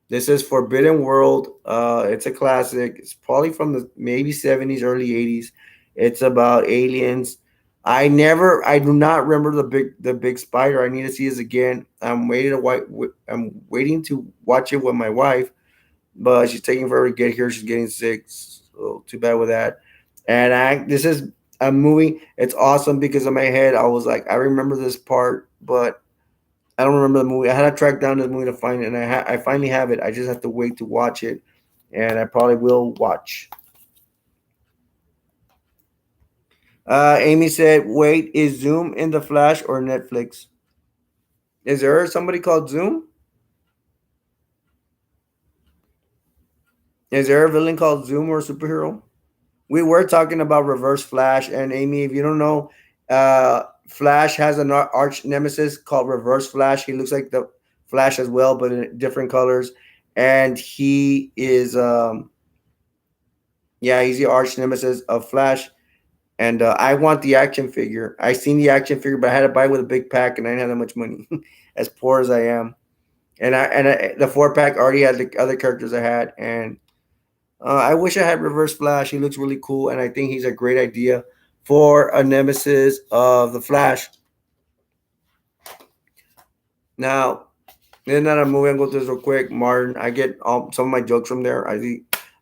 This is Forbidden World. It's a classic. It's probably from the maybe 70s, early 80s. It's about aliens. I do not remember the big spider. I need to see this again. I'm waiting to watch it with my wife, but she's taking forever to get here. She's getting sick, so too bad with that. And this is a movie. It's awesome because in my head I was like, I remember this part, but I don't remember the movie. I had to track down the movie to find it, and I finally have it. I just have to wait to watch it, and I probably will watch. Amy said, "Wait, is Zoom in the Flash or Netflix? Is there somebody called Zoom? Is there a villain called Zoom or a superhero?" We were talking about Reverse Flash, and Amy, if you don't know, Flash has an arch nemesis called Reverse Flash. He looks like the Flash as well, but in different colors, and he is yeah, he's the arch nemesis of Flash. And I want the action figure. I seen the action figure, but I had to buy it with a big pack, and I didn't have that much money, as poor as I am. The 4 pack already had the other characters I had, and I wish I had Reverse Flash. He looks really cool, and I think he's a great idea for a nemesis of the Flash. Now, in another movie, I'm going to go through this real quick. Martin, I get some of my jokes from there.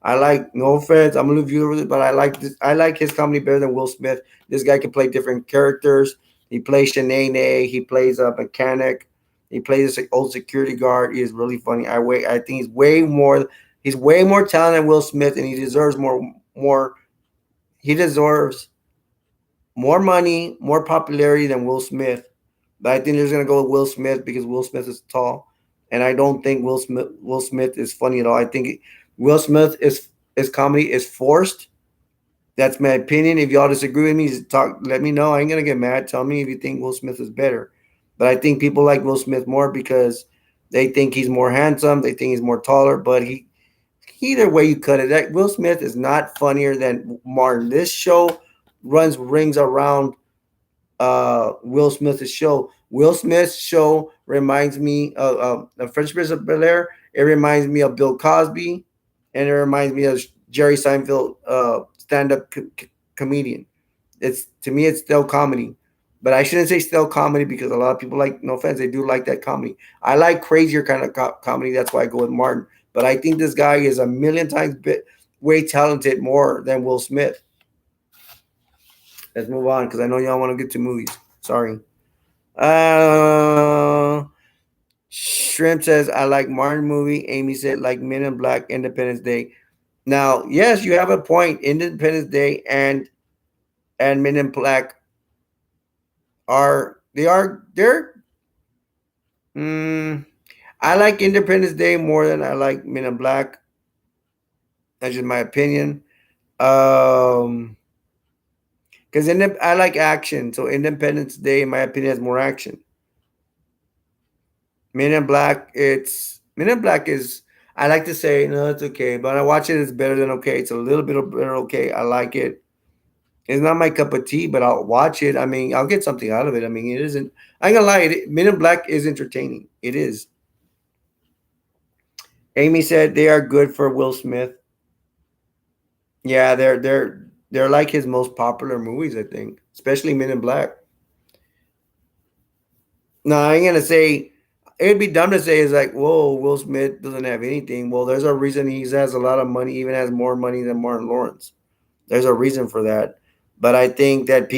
I like, no offense, I'm a little viewer with it, but I like this. I like his comedy better than Will Smith. This guy can play different characters. He plays Shanae. He plays a mechanic. He plays this old security guard. He is really funny. I think he's way more talented than Will Smith, and he deserves more. He deserves more money, more popularity than Will Smith. But I think they're gonna go with Will Smith because Will Smith is tall, and I don't think Will Smith is funny at all. I think Will Smith is his comedy is forced. That's my opinion. If y'all disagree with me, let me know. I ain't gonna get mad. Tell me if you think Will Smith is better. But I think people like Will Smith more because they think he's more handsome. They think he's more taller. But either way you cut it, that Will Smith is not funnier than Martin. This show rings around Will Smith's show. Will Smith's show reminds me of the French Prince of Bel Air. It reminds me of Bill Cosby, and it reminds me of Jerry Seinfeld, stand-up comedian. It's to me, it's still comedy, but I shouldn't say still comedy because a lot of people like. No offense, they do like that comedy. I like crazier kind of comedy. That's why I go with Martin. But I think this guy is a million times way talented more than Will Smith. Let's move on because I know y'all want to get to movies. Sorry. Uh, Shrimp says I like Martin movie. Amy said like Men in Black, Independence Day. Now, yes, you have a point. Independence Day and Men in Black are they're. Mm, I like Independence Day more than I like Men in Black. That's just my opinion. Because I like action, so Independence Day, in my opinion, has more action. Men in Black, it's Men in Black is. I like to say no, it's okay, but I watch it. It's better than okay. It's a little bit of better okay. I like it. It's not my cup of tea, but I'll watch it. I mean, I'll get something out of it. I mean, it isn't. I ain't gonna lie. Men in Black is entertaining. It is. Amy said they are good for Will Smith. Yeah, they're like his most popular movies. I think, especially Men in Black. No, I ain't gonna say. It'd be dumb to say it's like, whoa, Will Smith doesn't have anything. Well, there's a reason he has a lot of money, even has more money than Martin Lawrence. There's a reason for that. But I think that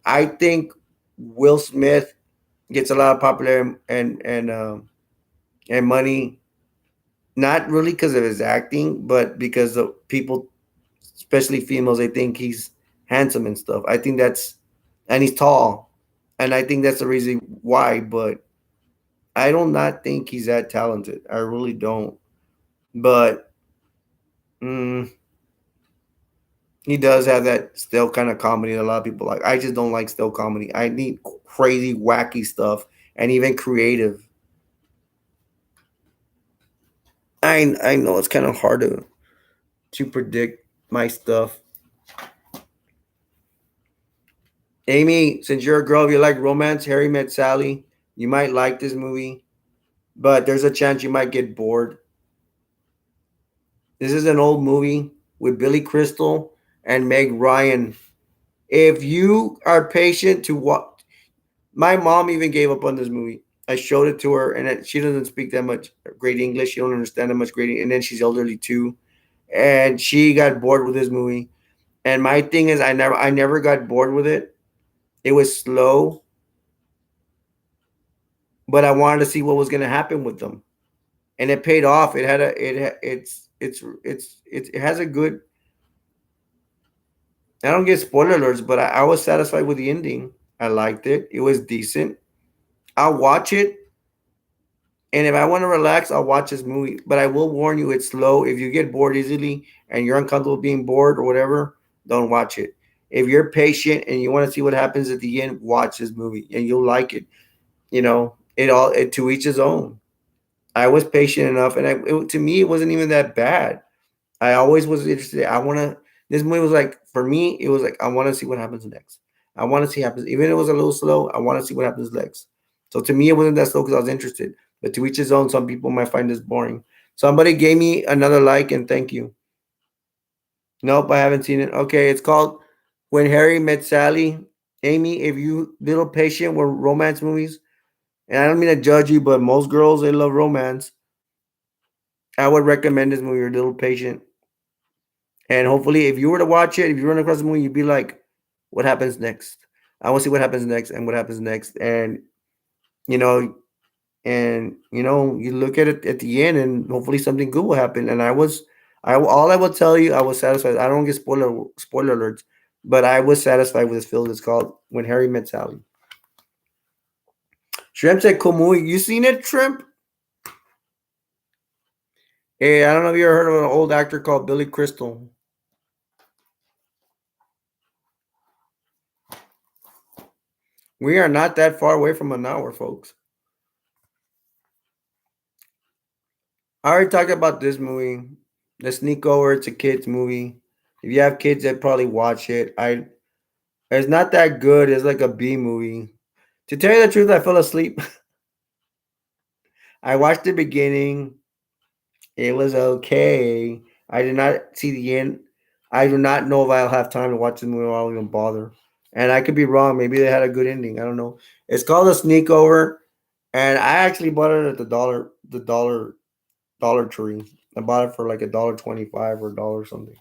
I think Will Smith gets a lot of popular and money, not really because of his acting, but because of people, especially females, they think he's handsome and stuff. I think and he's tall, and I think that's the reason why. But I do not think he's that talented. I really don't. But mm, he does have that still kind of comedy that a lot of people like. I just don't like still comedy. I need crazy, wacky stuff, and even creative. I know it's kind of hard to predict my stuff. Amy, since you're a girl, if you like romance, Harry Met Sally, you might like this movie, but there's a chance you might get bored. This is an old movie with Billy Crystal and Meg Ryan. If you are patient to watch, my mom even gave up on this movie. I showed it to her, and she doesn't speak that much great English. She don't understand that much great, and then she's elderly too, and she got bored with this movie. And my thing is, I never got bored with it. It was slow, but I wanted to see what was going to happen with them, and it paid off. It had a it has a good. I don't get spoiler alerts, but I was satisfied with the ending. I liked it. It was decent. I'll watch it, and if I want to relax, I'll watch this movie. But I will warn you, it's slow. If you get bored easily and you're uncomfortable being bored or whatever, don't watch it. If you're patient and you want to see what happens at the end, watch this movie and you'll like it. To each his own. I was patient enough, and to me, it wasn't even that bad. I always was interested. This movie was like, for me, it was like, I want to see what happens next. I want to see what happens. Even if it was a little slow, I want to see what happens next. So to me, it wasn't that slow because I was interested. But to each his own, some people might find this boring. Somebody gave me another like and thank you. Nope, I haven't seen it. Okay, it's called When Harry Met Sally. Amy, if you little patient with romance movies, and I don't mean to judge you, but most girls they love romance. I would recommend this movie. You're a little patient, and hopefully, if you were to watch it, if you run across the movie, you'd be like, "What happens next?" I want to see what happens next and what happens next, you know, you look at it at the end, and hopefully something good will happen. And all I will tell you, I was satisfied. I don't get spoiler alerts, but I was satisfied with this film. It's called When Harry Met Sally. Shrimp said, "Cool movie. You seen it, Shrimp?" Hey, I don't know if you ever heard of an old actor called Billy Crystal. We are not that far away from an hour, folks. I already talked about this movie. The Sneak Over. It's a kids movie. If you have kids, they probably watch it. It's not that good. It's like a B movie. To tell you the truth, I fell asleep. I watched the beginning. It was okay. I did not see the end. I do not know if I'll have time to watch the movie or I'll even bother. And I could be wrong. Maybe they had a good ending. I don't know. It's called A Sneak Over, and I actually bought it at Dollar Tree. I bought it for like $1.25 or a dollar something.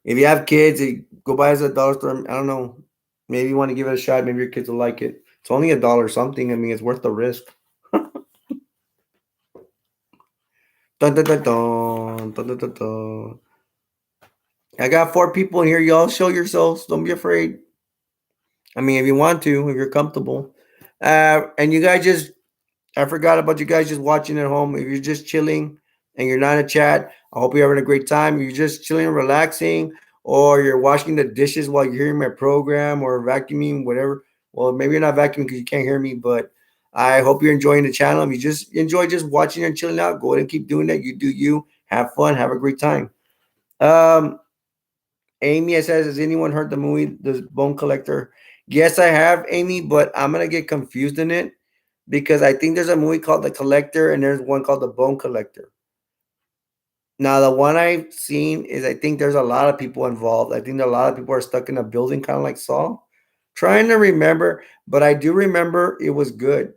If you have kids, go buy it at a dollar store. I don't know. Maybe you want to give it a shot. Maybe your kids will like it. It's only a dollar something. I mean, it's worth the risk. Dun, dun, dun, dun, dun, dun, dun, dun. I got 4 people in here. Y'all show yourselves. Don't be afraid. I mean, if you want to, if you're comfortable. And you guys just I forgot about you guys just watching at home. If you're just chilling and you're not in a chat, I hope you're having a great time. If you're just chilling, relaxing, or you're washing the dishes while you're hearing my program or vacuuming, whatever. Well, maybe you're not vacuuming because you can't hear me, but I hope you're enjoying the channel. If you just enjoy just watching and chilling out, go ahead and keep doing that. You do you. Have fun. Have a great time. Um, Amy says, has anyone heard the movie The Bone Collector? Yes, I have, Amy, but I'm gonna get confused in it because I think there's a movie called The Collector and there's one called The Bone Collector. Now, the one I've seen is I think there's a lot of people involved. I think a lot of people are stuck in a building, kind of like Saw. Trying to remember, but I do remember it was good.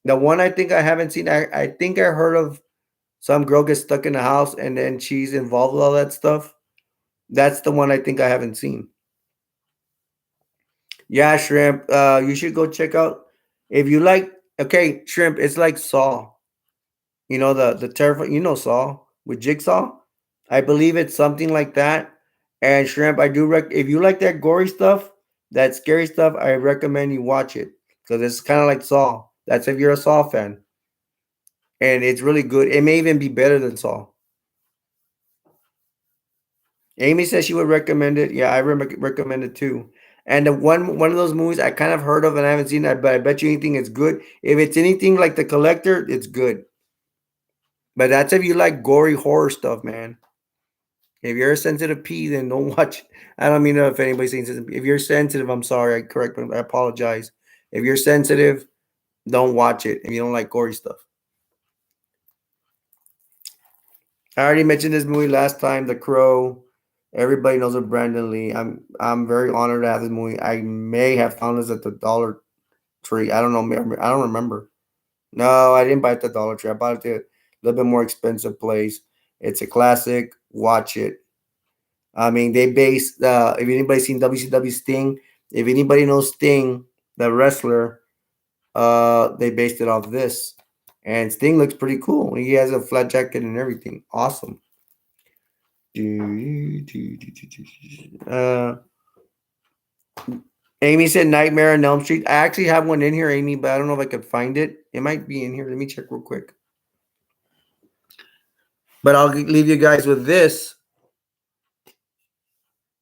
The one I think I haven't seen, I think I heard of some girl gets stuck in a house and then she's involved with all that stuff. That's the one I think I haven't seen. Yeah, Shrimp. You should go check out if you like. Okay, Shrimp. It's like Saw. You know the terrifying. You know Saw with Jigsaw. I believe it's something like that. And Shrimp, I do if you like that gory stuff, that scary stuff, I recommend you watch it because it's kind of like Saw. That's if you're a Saw fan, and it's really good. It may even be better than Saw. Amy says she would recommend it. Yeah, I recommend it too. And the one of those movies I kind of heard of and I haven't seen that, but I bet you anything it's good. If it's anything like The Collector, it's good. But that's if you like gory horror stuff, man. If you're a sensitive P, then don't watch. I don't mean to if anybody's saying sensitive. If you're sensitive, I'm sorry. I correct. I apologize. If you're sensitive, don't watch it. If you don't like gory stuff. I already mentioned this movie last time, The Crow. Everybody knows of Brandon Lee. I'm very honored to have this movie. I may have found this at the Dollar Tree. I don't know. I don't remember. No, I didn't buy it at the Dollar Tree. I bought it at a little bit more expensive place. It's a classic. Watch it. I mean, they based. If anybody's seen WCW Sting, if anybody knows Sting, the wrestler, they based it off this. And Sting looks pretty cool. He has a flat jacket and everything. Awesome. Uh, Amy said Nightmare on Elm Street. I actually have one in here, Amy, but I don't know if I could find it. It might be in here. Let me check real quick. But I'll leave you guys with this.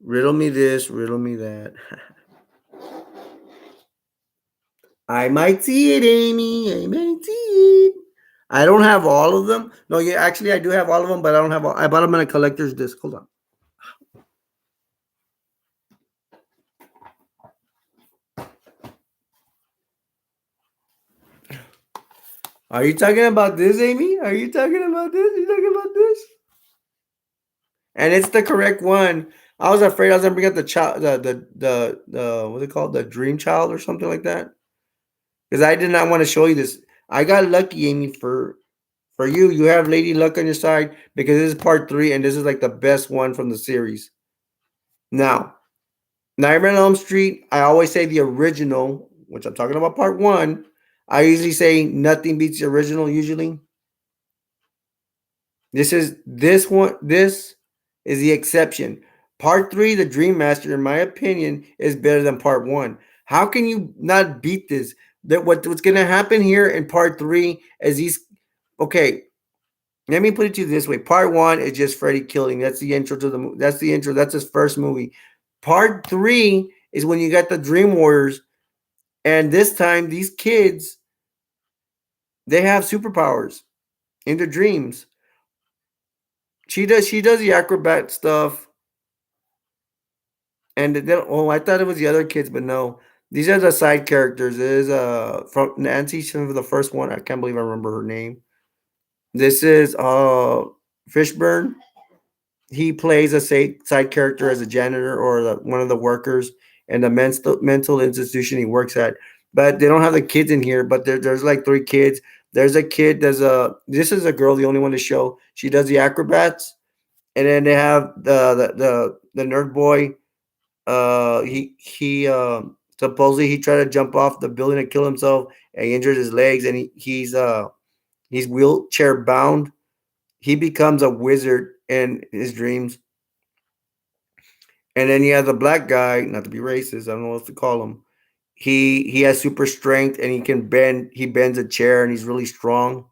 Riddle me this, riddle me that. I might see it, Amy. I might see it. I don't have all of them. No, yeah, actually, I do have all of them, but I don't have all. I bought them in a collector's disc. Hold on. Are you talking about this, Amy? Are you talking about this? Are you talking about this? And it's the correct one. I was afraid I was gonna bring up the child, the what's it called, the Dream Child or something like that, because I did not want to show you this. I got lucky, Amy, for you. You have Lady Luck on your side because this is part 3, and this is like the best one from the series. Now, Nightmare on Elm Street. I always say the original, which I'm talking about part 1. I usually say nothing beats the original. Usually, this one. This is the exception. Part 3, The Dream Master, in my opinion, is better than part 1. How can you not beat this? That what's going to happen here in part 3 is these. Okay, let me put it to you this way: Part 1 is just Freddy killing. That's the intro to the movie. That's the intro. That's his first movie. Part 3 is when you got the Dream Warriors, and this time these kids they have superpowers in their dreams. She does the acrobat stuff. And then, oh, I thought it was the other kids, but no. These are the side characters. This is from Nancy from the first one. I can't believe I remember her name. This is Fishburne. He plays a side character as a janitor or one of the workers in the mental institution he works at. But they don't have the kids in here. But there's like 3 kids. There's a kid. This is a girl, the only one to show. She does the acrobats, and then they have the nerd boy. He supposedly he tried to jump off the building and kill himself, and he injured his legs, and he's wheelchair bound. He becomes a wizard in his dreams, and then you have the black guy. Not to be racist, I don't know what to call him. he has super strength and he bends a chair and he's really strong.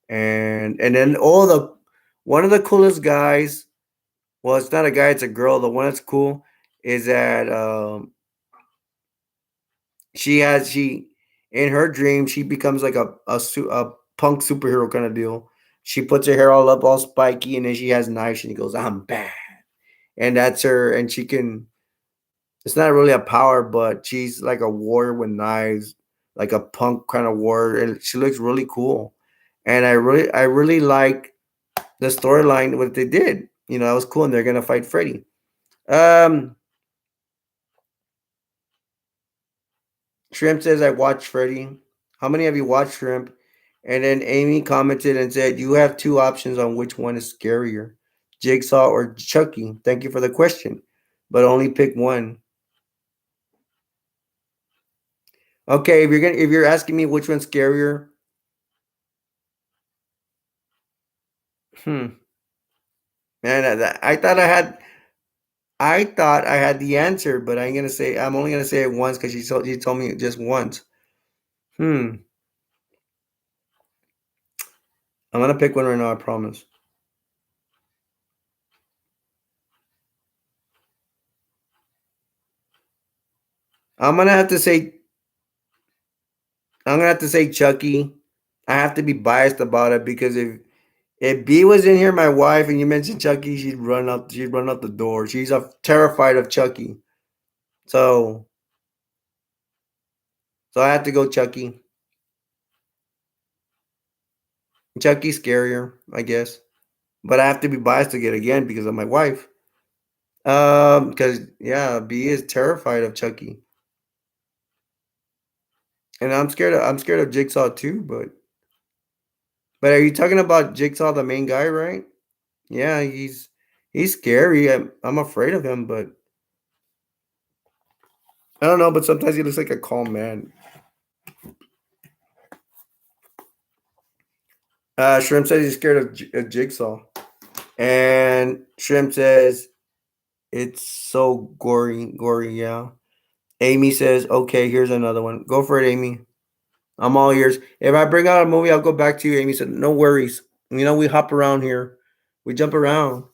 And then all the one of the coolest guys, well, it's not a guy, it's a girl. The one that's cool is that she in her dream she becomes like a punk superhero kind of deal. She puts her hair all up, all spiky, and then she has knives, and he goes, "I'm bad," and that's her. And she can. It's not really a power, but she's like a warrior with knives, like a punk kind of warrior, and she looks really cool. And I really like the storyline what they did. You know, that was cool, and they're gonna fight Freddy. Um, Shrimp says I watched Freddy. How many of you watched Shrimp? And then Amy commented and said, "You have two options on which one is scarier, Jigsaw or Chucky." Thank you for the question, but only pick one. Okay, if you're asking me which one's scarier, hmm, man, I thought I had the answer, but I'm only gonna say it once because she told me just once. Hmm, I'm gonna pick one right now. I promise. I'm gonna have to say I'm gonna have to say Chucky. I have to be biased about it because if B was in here, my wife, and you mentioned Chucky, she'd run out the door. She's terrified of Chucky. So so I have to go Chucky. Chucky's scarier, I guess. But I have to be biased to get again because of my wife. Because yeah, B is terrified of Chucky. And I'm scared of Jigsaw too, but are you talking about Jigsaw, the main guy, right? Yeah, he's scary. I'm afraid of him, but I don't know, but sometimes he looks like a calm man. Shrimp says he's scared of Jigsaw. And Shrimp says it's so gory, yeah. Amy says, okay, here's another one. Go for it, Amy. I'm all ears. If I bring out a movie, I'll go back to you. Amy said, no worries. You know, we hop around here. We jump around.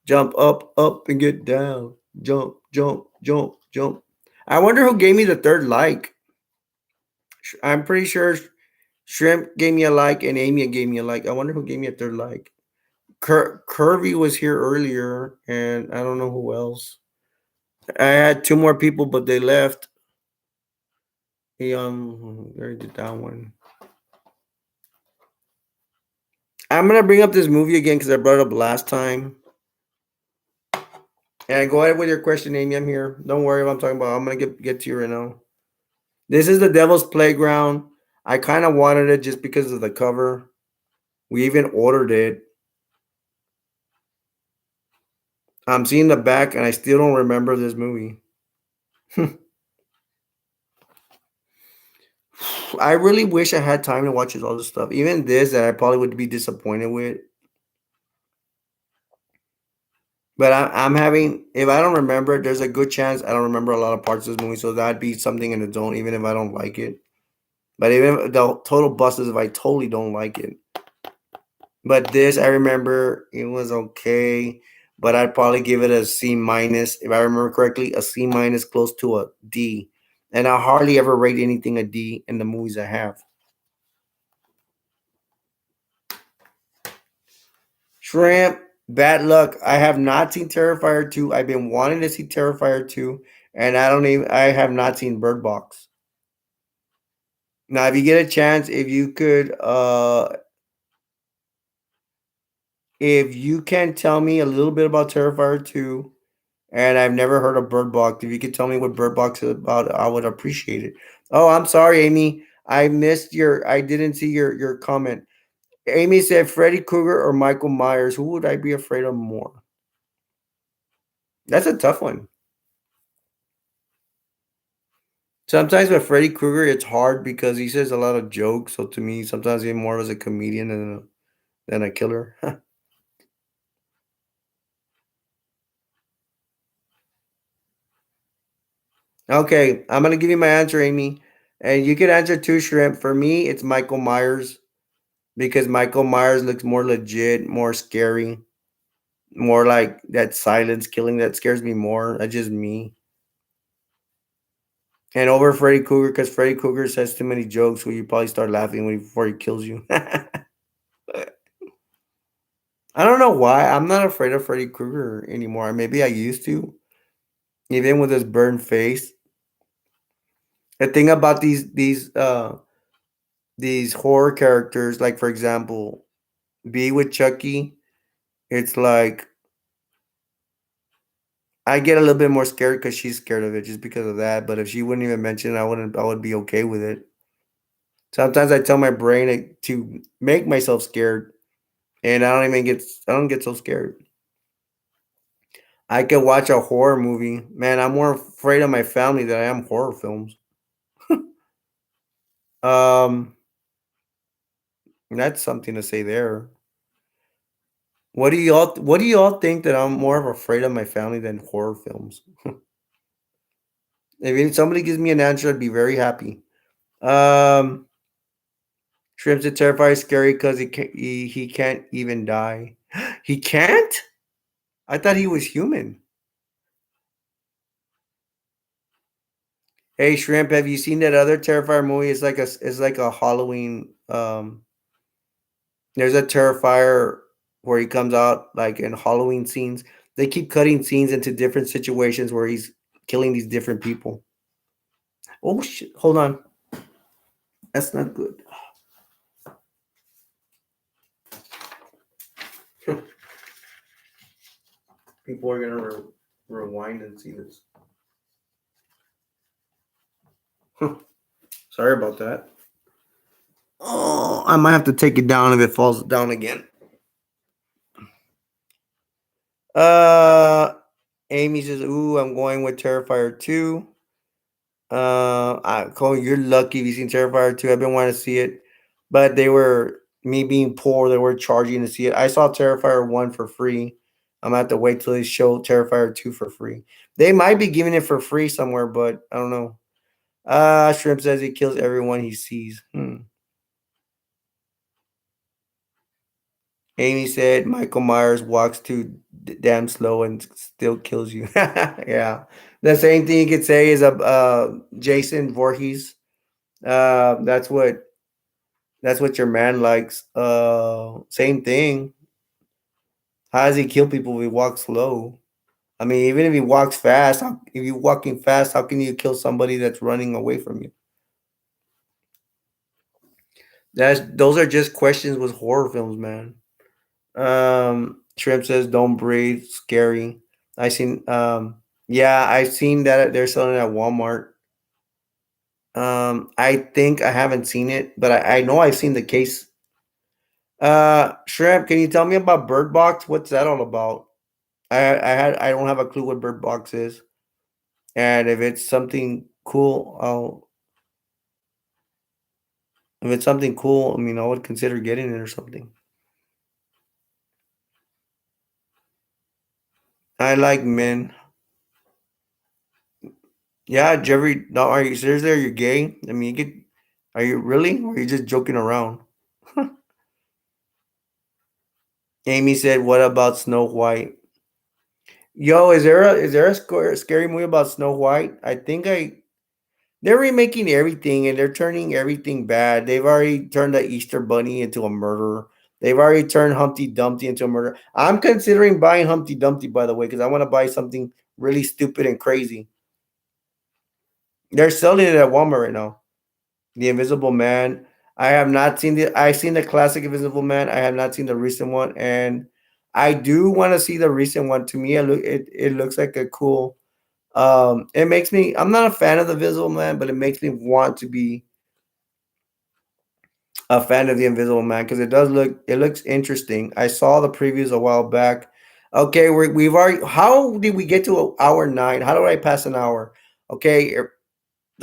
Jump up, and get down. Jump, jump, jump, jump. I wonder who gave me the third like. I'm pretty sure Shrimp gave me a like and Amy gave me a like. I wonder who gave me a third like. Curvy was here earlier, and I don't know who else. I had two more people, but they left. He where did that one? I'm gonna bring up this movie again because I brought it up last time. And go ahead with your question, Amy. I'm here. Don't worry what I'm talking about. I'm gonna get to you right now. This is the Devil's Playground. I kind of wanted it just because of the cover. We even ordered it. I'm seeing the back, and I still don't remember this movie. I really wish I had time to watch all this stuff. Even this that I probably would be disappointed with. But I'm having, if I don't remember it, there's a good chance I don't remember a lot of parts of this movie. So that'd be something in its own, even if I don't like it. But even if the total bust is if I totally don't like it. But this, I remember it was okay. But I'd probably give it a C minus. If I remember correctly, a C minus close to a D. And I hardly ever rate anything a D in the movies I have. Shrimp, bad luck. I have not seen Terrifier 2. I've been wanting to see Terrifier 2, and I have not seen Bird Box. Now, if you get a chance, if you can tell me a little bit about Terrifier 2, and I've never heard of Bird Box, if you could tell me what Bird Box is about, I would appreciate it. Oh, I'm sorry, Amy. I didn't see your comment. Amy said Freddy Krueger or Michael Myers. Who would I be afraid of more? That's a tough one. Sometimes with Freddy Krueger, it's hard because he says a lot of jokes. So to me, sometimes he's more as a comedian than a killer. Okay, I'm gonna give you my answer, Amy, and you can answer too, Shrimp. For me, it's Michael Myers because Michael Myers looks more legit, more scary, more like that silence killing that scares me more. That's just me. And over Freddy Krueger because Freddy Krueger says too many jokes where you probably start laughing before he kills you. I don't know why. I'm not afraid of Freddy Krueger anymore. Maybe I used to, even with his burned face. The thing about these horror characters, like for example, be with Chucky, it's like I get a little bit more scared because she's scared of it just because of that. But if she wouldn't even mention it, I would be okay with it. Sometimes I tell my brain to make myself scared, and I don't get so scared. I could watch a horror movie. Man, I'm more afraid of my family than I am horror films. Um, that's something to say there. What do y'all think that I'm more of afraid of my family than horror films? If somebody gives me an answer, I'd be very happy. Um, Shrimp's a terrifying scary because he can't even die. He can't? I thought he was human. Hey Shrimp, have you seen that other Terrifier movie? It's like a Halloween. There's a Terrifier where he comes out like in Halloween scenes. They keep cutting scenes into different situations where he's killing these different people. Oh shit! Hold on, that's not good. People are gonna rewind and see this. Sorry about that. Oh, I might have to take it down if it falls down again. Uh, Amy says, "Ooh, I'm going with Terrifier 2." Cole, you're lucky if you've seen Terrifier 2. I've been wanting to see it, but they were me being poor. They were charging to see it. I saw Terrifier 1 for free. I'm gonna have to wait till they show Terrifier 2 for free. They might be giving it for free somewhere, but I don't know. Shrimp says he kills everyone he sees. Amy said Michael Myers walks too damn slow and still kills you. Yeah. The same thing you could say is Jason Voorhees. Uh, that's what that's what your man likes. Same thing. How does he kill people if he walks slow? I mean, even if he walks fast, if you're walking fast, how can you kill somebody that's running away from you? That's those are just questions with horror films, man. Shrimp says, "Don't breathe." Scary. I seen. Yeah, I've seen that they're selling it at Walmart. I think I haven't seen it, but I know I've seen the case. Shrimp, can you tell me about Bird Box? What's that all about? I don't have a clue what Bird Box is, and if it's something cool, I'll. If it's something cool, I mean, I would consider getting it or something. I like men. Yeah, Jeffrey. No, are you seriously? Are you gay? I mean, you could. Are you really? Or are you just joking around? Amy said, "What about Snow White?" Yo, is there a scary movie about Snow White? I think I they're remaking everything and they're turning everything bad. They've already turned the Easter Bunny into a murderer. They've already turned Humpty Dumpty into a murderer. I'm considering buying Humpty Dumpty, by the way, because I want to buy something really stupid and crazy. They're selling it at Walmart right now. The Invisible Man. I have not seen the. I've seen the classic Invisible Man. I have not seen the recent one, and I do want to see the recent one. To me, it looks like a cool. It makes me. I'm not a fan of the Invisible Man, but it makes me want to be a fan of the Invisible Man because it looks interesting. I saw the previews a while back. Okay, we've already. How did we get to hour 9? How do I pass an hour? Okay,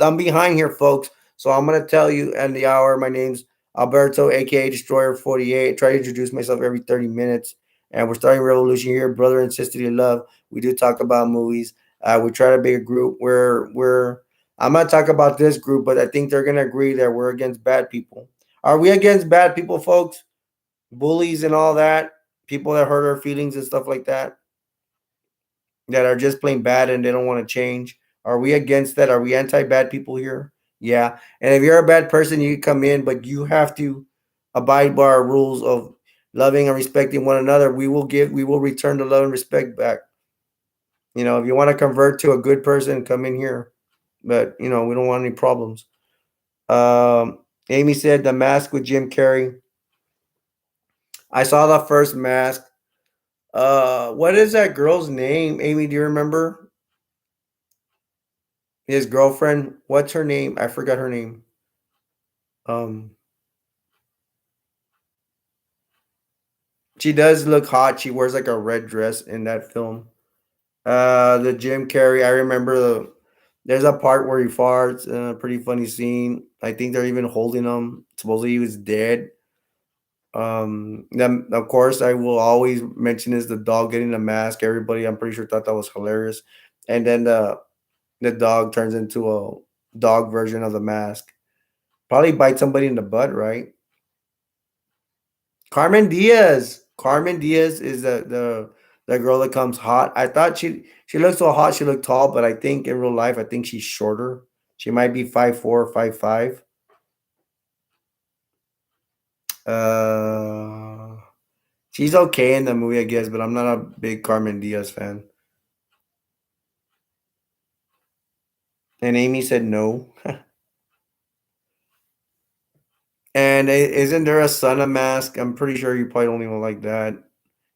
I'm behind here, folks. So I'm gonna tell you in the hour. My name's Alberto, aka Destroyer 48. I try to introduce myself every 30 minutes, and we're starting revolution here, brother and sisterly love. We do talk about movies. We try to be a group where we're. I'm not talking about this group, but I think they're gonna agree that we're against bad people. Are we against bad people, folks? Bullies and all that, people that hurt our feelings and stuff like that, that are just plain bad and they don't want to change. Are we against that? Are we anti bad people here? Yeah. And if you're a bad person, you come in, but you have to abide by our rules of loving and respecting one another. We will return the love and respect back. If you want to convert to a good person, come in here. But we don't want any problems. Amy said the mask with Jim Carrey. I saw the first mask. What is that girl's name? Amy, do you remember? His girlfriend. What's her name? I forgot her name. Um, she does look hot. She wears like a red dress in that film. The Jim Carrey. I remember there's a part where he farts. Pretty funny scene. I think they're even holding him. Supposedly he was dead. Then of course I will always mention is the dog getting a mask. Everybody, I'm pretty sure thought that was hilarious. And then the dog turns into a dog version of the mask. Probably bite somebody in the butt, right? Carmen Diaz. Carmen Diaz is the girl that comes hot. I thought she looked so hot. She looked tall, but I think in real life, I think she's shorter. She might be 5'4", 5'5". Uh, she's okay in the movie, I guess, but I'm not a big Carmen Diaz fan. And Amy said no. And isn't there a Son of Mask? I'm pretty sure you probably don't even like that.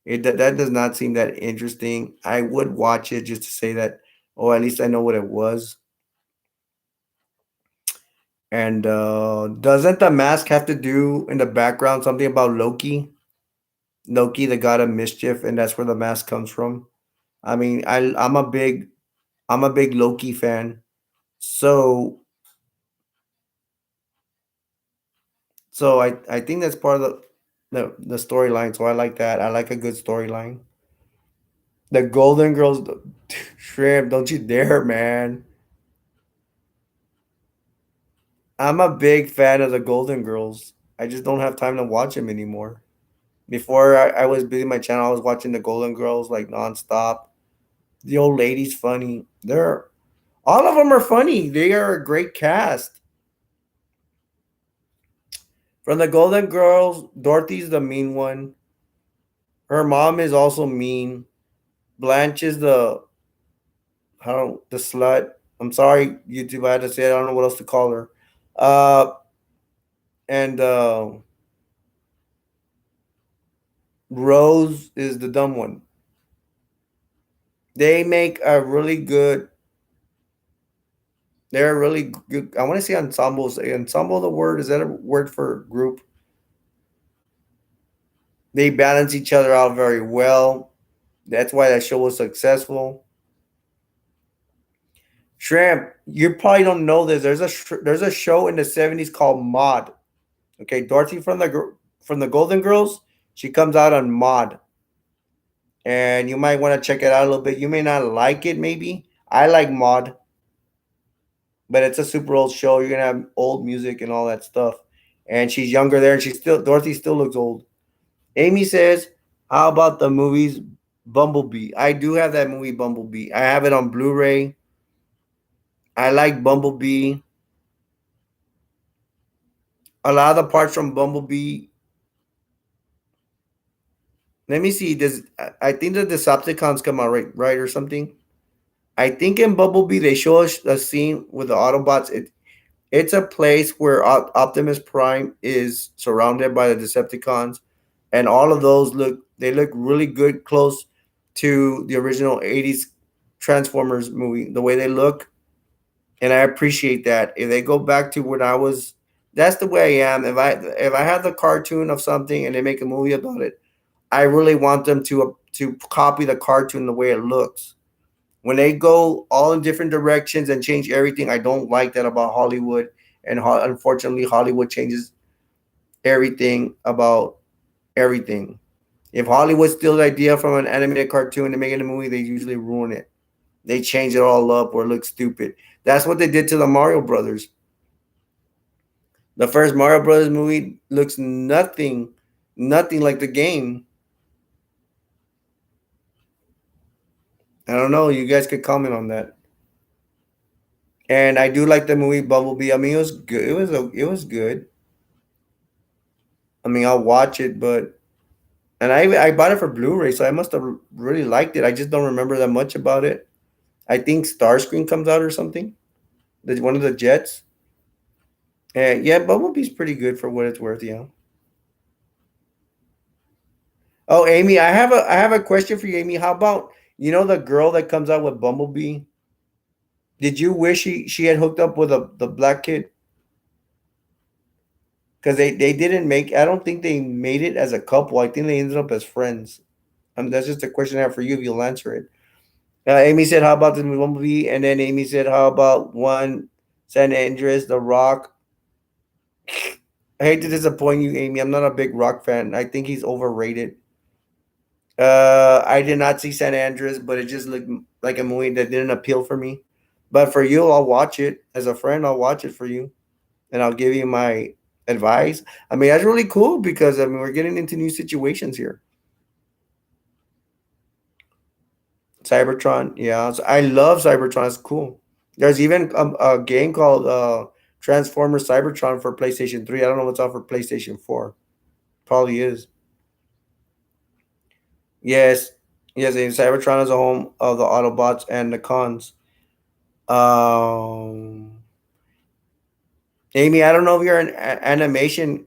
That does not seem that interesting. I would watch it just to say that, oh, at least I know what it was. And doesn't the mask have to do in the background something about Loki? Loki, the god of mischief, and that's where the mask comes from. I mean, I'm a big Loki fan. So I think that's part of the storyline. So I like that. I like a good storyline. The Golden Girls, shrimp, don't you dare, man. I'm a big fan of the Golden Girls. I just don't have time to watch them anymore. Before I was busy my channel, I was watching the Golden Girls like nonstop. The old lady's funny. They're all of them are funny. They are a great cast. From the Golden Girls, Dorothy's the mean one. Her mom is also mean. Blanche is the slut. I'm sorry, YouTube. I had to say it. I don't know what else to call her. Uh, and Rose is the dumb one. They make a really good. They're really good. I want to say ensembles. Ensemble, the word is that a word for group? They balance each other out very well. That's why that show was successful. Shrimp, you probably don't know this. There's a show in the '70s called Mod. Okay, Dorothy from the Golden Girls. She comes out on Mod, and you might want to check it out a little bit. You may not like it, maybe. I like Mod, but it's a super old show. You're gonna have old music and all that stuff. And she's younger there, and Dorothy still looks old. Amy says, "How about the movies Bumblebee?" I do have that movie Bumblebee. I have it on Blu-ray. I like Bumblebee. A lot of the parts from Bumblebee. Let me see. Does I think the Decepticons come out right or something? I think in Bumblebee they show us a scene with the Autobots. It's a place where Optimus Prime is surrounded by the Decepticons, and all of those look really good, close to the original '80s Transformers movie. The way they look, and I appreciate that. If they go back to when I was, that's the way I am. If I have the cartoon of something and they make a movie about it, I really want them to copy the cartoon the way it looks. When they go all in different directions and change everything, I don't like that about Hollywood. And unfortunately, Hollywood changes everything about everything. If Hollywood steals the idea from an animated cartoon and make it a movie, they usually ruin it. They change it all up or look stupid. That's what they did to the Mario Brothers. The first Mario Brothers movie looks nothing like the game. I don't know. You guys could comment on that. And I do like the movie Bumblebee. I mean, it was good. It was good. I mean, I'll watch it, but and I bought it for Blu-ray, so I must have really liked it. I just don't remember that much about it. I think Starscream comes out or something. One of the jets. And yeah, Bumblebee's pretty good for what it's worth. Yeah. Oh, Amy, I have a question for you, Amy. How about the girl that comes out with Bumblebee? Did you wish she had hooked up with the black kid? Because they didn't make. I don't think they made it as a couple. I think they ended up as friends. That's just a question I have for you. If you'll answer it. Amy said, "How about the Bumblebee?" And then Amy said, "How about one San Andreas, The Rock?" I hate to disappoint you, Amy. I'm not a big Rock fan. I think he's overrated. I did not see San Andreas, but it just looked like a movie that didn't appeal for me. But for you, I'll watch it as a friend. I'll watch it for you, and I'll give you my advice. I mean, that's really cool because I mean we're getting into new situations here. Cybertron, yeah, so I love Cybertron. It's cool. There's even a game called Transformers Cybertron for PlayStation 3. I don't know what's out for PlayStation 4. Probably is. Yes, yes. And Cybertron is a home of the Autobots and the cons. Um, Amy, I don't know if you're an animation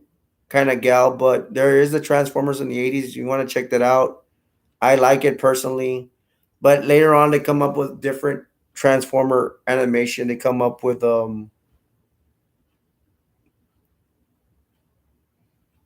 kind of gal, but there is the Transformers in the 80s. You want to check that out. I like it personally. But later on, they come up with different Transformer animation. They come up with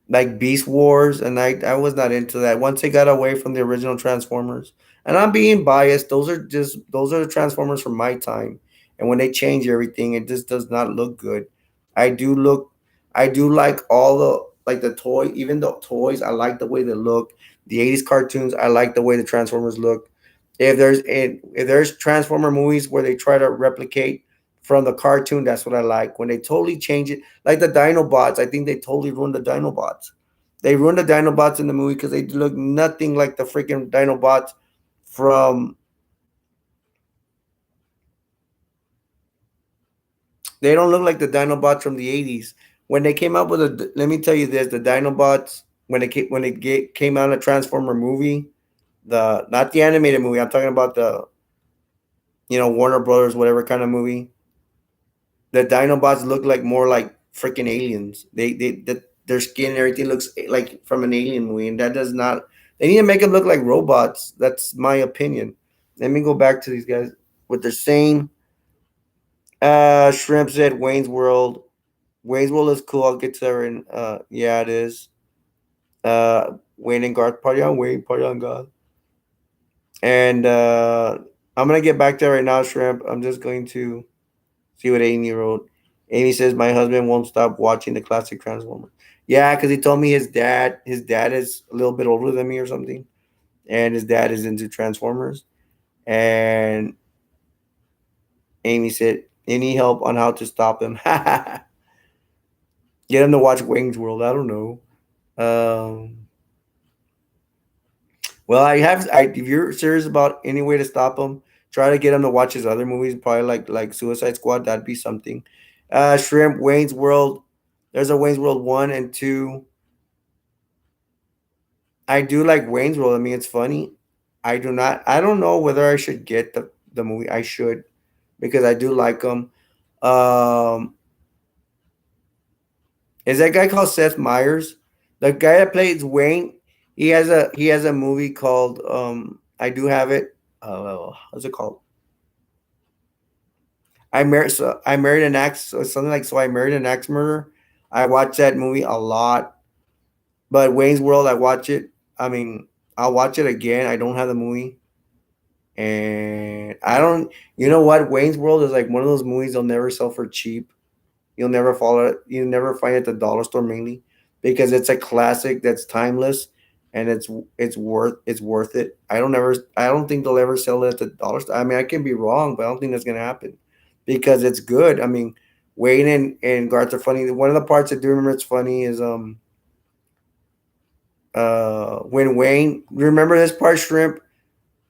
like Beast Wars, and I was not into that. Once they got away from the original Transformers, and I'm being biased, those are the Transformers from my time. And when they change everything, it just does not look good. I do look, I do like all the like the toy, even the toys. I like the way they look. The '80s cartoons, I like the way the Transformers look. If there's Transformer movies where they try to replicate from the cartoon, that's what I like. When they totally change it, like the Dinobots, I think they totally ruined the Dinobots. They ruined the Dinobots in the movie because they look nothing like the freaking Dinobots from. They don't look like the Dinobots from the '80s. When they came out with a, let me tell you this: the Dinobots when came out a Transformer movie, the not the animated movie. I'm talking about the Warner Brothers whatever kind of movie. The Dinobots look like more like freaking aliens. Their skin and everything looks like from an alien movie, and that does not. They need to make them look like robots. That's my opinion. Let me go back to these guys. What they're saying. Shrimp said Wayne's World. Wayne's World is cool. I'll get to that. Yeah, it is. Wayne and Garth party on Wayne, party on God. And I'm gonna get back there right now, Shrimp. I'm just going to see what Amy wrote. Amy says my husband won't stop watching the classic Transformers. Yeah, because he told me his dad is a little bit older than me or something, and his dad is into Transformers. And Amy said, "Any help on how to stop him? Get him to watch Wayne's World." I don't know. Um, well, if you're serious about any way to stop him, try to get him to watch his other movies. Probably like Suicide Squad. That'd be something. Shrimp, Wayne's World. There's a Wayne's World 1 and 2. I do like Wayne's World. I mean, it's funny. I do not. I don't know whether I should get the movie. I should because I do like them. Um, is that guy called Seth Meyers? The guy that plays Wayne. He has a movie called I do have it. What's it called? I married an axe or something like so. I married an axe murderer. I watched that movie a lot. But Wayne's World, I watch it. I mean, I'll watch it again. I don't have the movie. And I don't, you know what? Wayne's World is like one of those movies they'll never sell for cheap. You'll never find it at the dollar store mainly because it's a classic that's timeless. and it's worth it. I don't think they'll ever sell it at the dollar store. I mean, I can be wrong, but I don't think that's gonna happen because it's good. I mean, Wayne and Garth are funny. One of the parts I do remember it's funny is when Wayne, remember this part, Shrimp.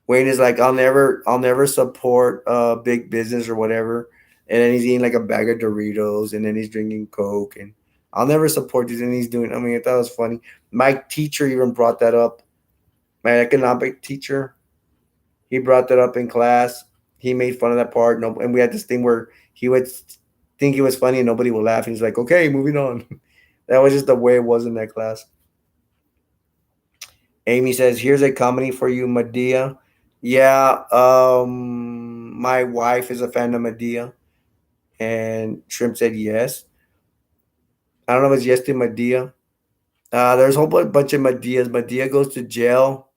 Wayne is like, I'll never support big business or whatever, and then he's eating like a bag of Doritos, and then he's drinking Coke, and I'll never support this, and he's doing. I mean, I thought it was funny. My teacher even brought that up. My economic teacher, he brought that up in class. He made fun of that part. No, and we had this thing where he would think it was funny, and nobody would laugh. He's like, okay, moving on. That was just the way it was in that class. Amy says, "Here's a comedy for you, Medea." Yeah, my wife is a fan of Medea, and Shrimp said yes. I don't know if it's yes to Medea. There's a whole bunch of Medeas. Medea goes to jail.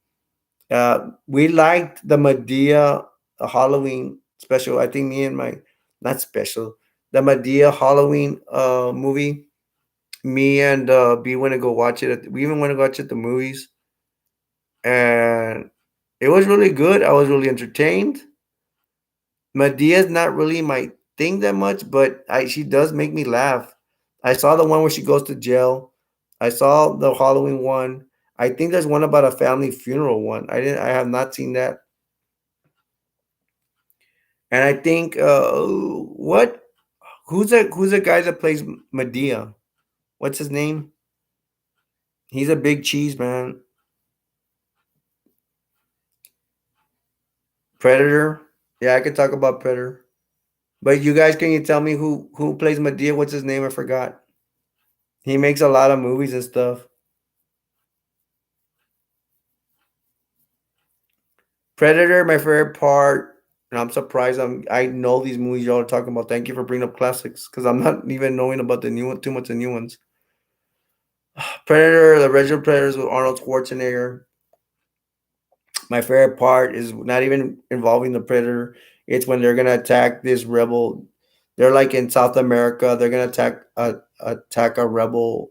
We liked the Medea Halloween special. I think me and my not special, the Medea Halloween movie. Me and B went to go watch it. We even went to go watch it at the movies, and it was really good. I was really entertained. Medea's not really my thing that much, but she does make me laugh. I saw the one where she goes to jail. I saw the Halloween one. I think there's one about a family funeral one. I have not seen that. And I think what who's the guy that plays Medea? What's his name? He's a big cheese man. Predator. Yeah, I could talk about Predator. But you guys, can you tell me who plays Medea? What's his name? I forgot. He makes a lot of movies and stuff. Predator, my favorite part, and I'm surprised I know these movies y'all are talking about. Thank you for bringing up classics because I'm not even knowing about the new one too much the new ones. Predator, the original Predators with Arnold Schwarzenegger. My favorite part is not even involving the Predator. It's when they're gonna attack this rebel. They're like in South America. They're gonna attack a rebel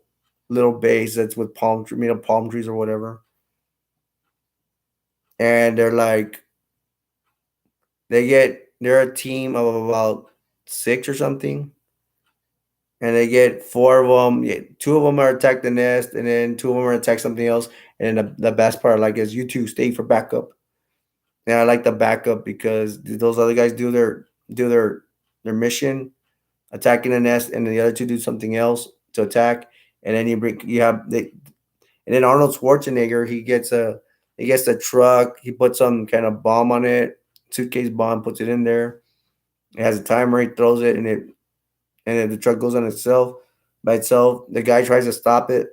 little base that's with palm trees or whatever. And they're a team of about six or something, and they get four of them. Yeah, two of them are attack the nest, and then two of them are attack something else. And the best part, like, is you two stay for backup. And I like the backup because those other guys do their mission, attacking the nest, and then the other two do something else to attack. And then and then Arnold Schwarzenegger, he gets a truck, he puts some kind of bomb on it, suitcase bomb, puts it in there. It has a timer, he throws it, and then the truck goes on itself by itself. The guy tries to stop it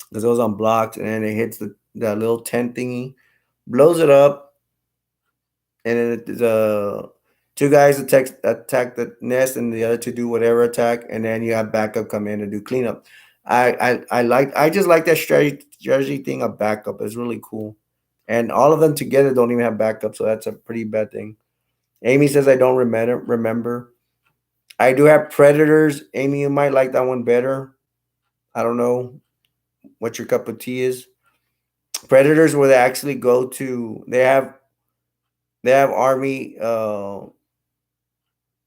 because it was unblocked, and then it hits the little tent thingy, blows it up, and then the two guys attack the nest, and the other two do whatever attack, and then you have backup come in and do cleanup. I just like that strategy thing of backup. It's really cool, and all of them together don't even have backup, so that's a pretty bad thing. Amy says I don't remember. I do have Predators. Amy, you might like that one better. I don't know what your cup of tea is. Predators, where they actually go to, they have army,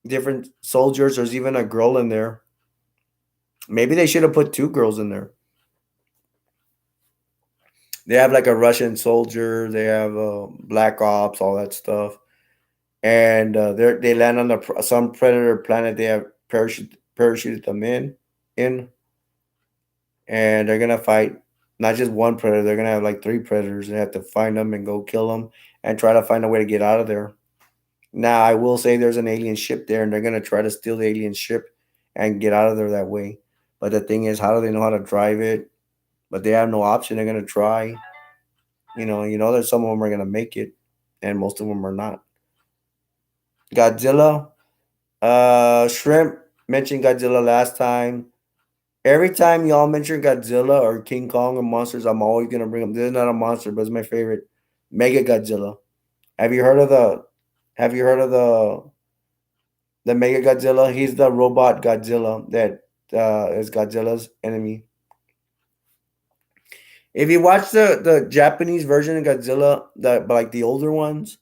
different soldiers. There's even a girl in there. Maybe they should have put two girls in there. They have like a Russian soldier. They have black ops, all that stuff, and they land on some predator planet. They have parachuted them in, and they're gonna fight not just one predator. They're gonna have like three predators. They have to find them and go kill them, and try to find a way to get out of there. Now, I will say there's an alien ship there, and they're gonna try to steal the alien ship and get out of there that way. But the thing is, how do they know how to drive it? But they have no option. They're gonna try. That some of them are gonna make it, and most of them are not. Godzilla, Shrimp mentioned Godzilla last time. Every time y'all mention Godzilla or King Kong or monsters, I'm always gonna bring up. This is not a monster, but it's my favorite. Mega Godzilla. Have you heard of the? Have you heard of the Mega Godzilla? He's the robot Godzilla that is Godzilla's enemy. If you watch the Japanese version of Godzilla, like the older ones,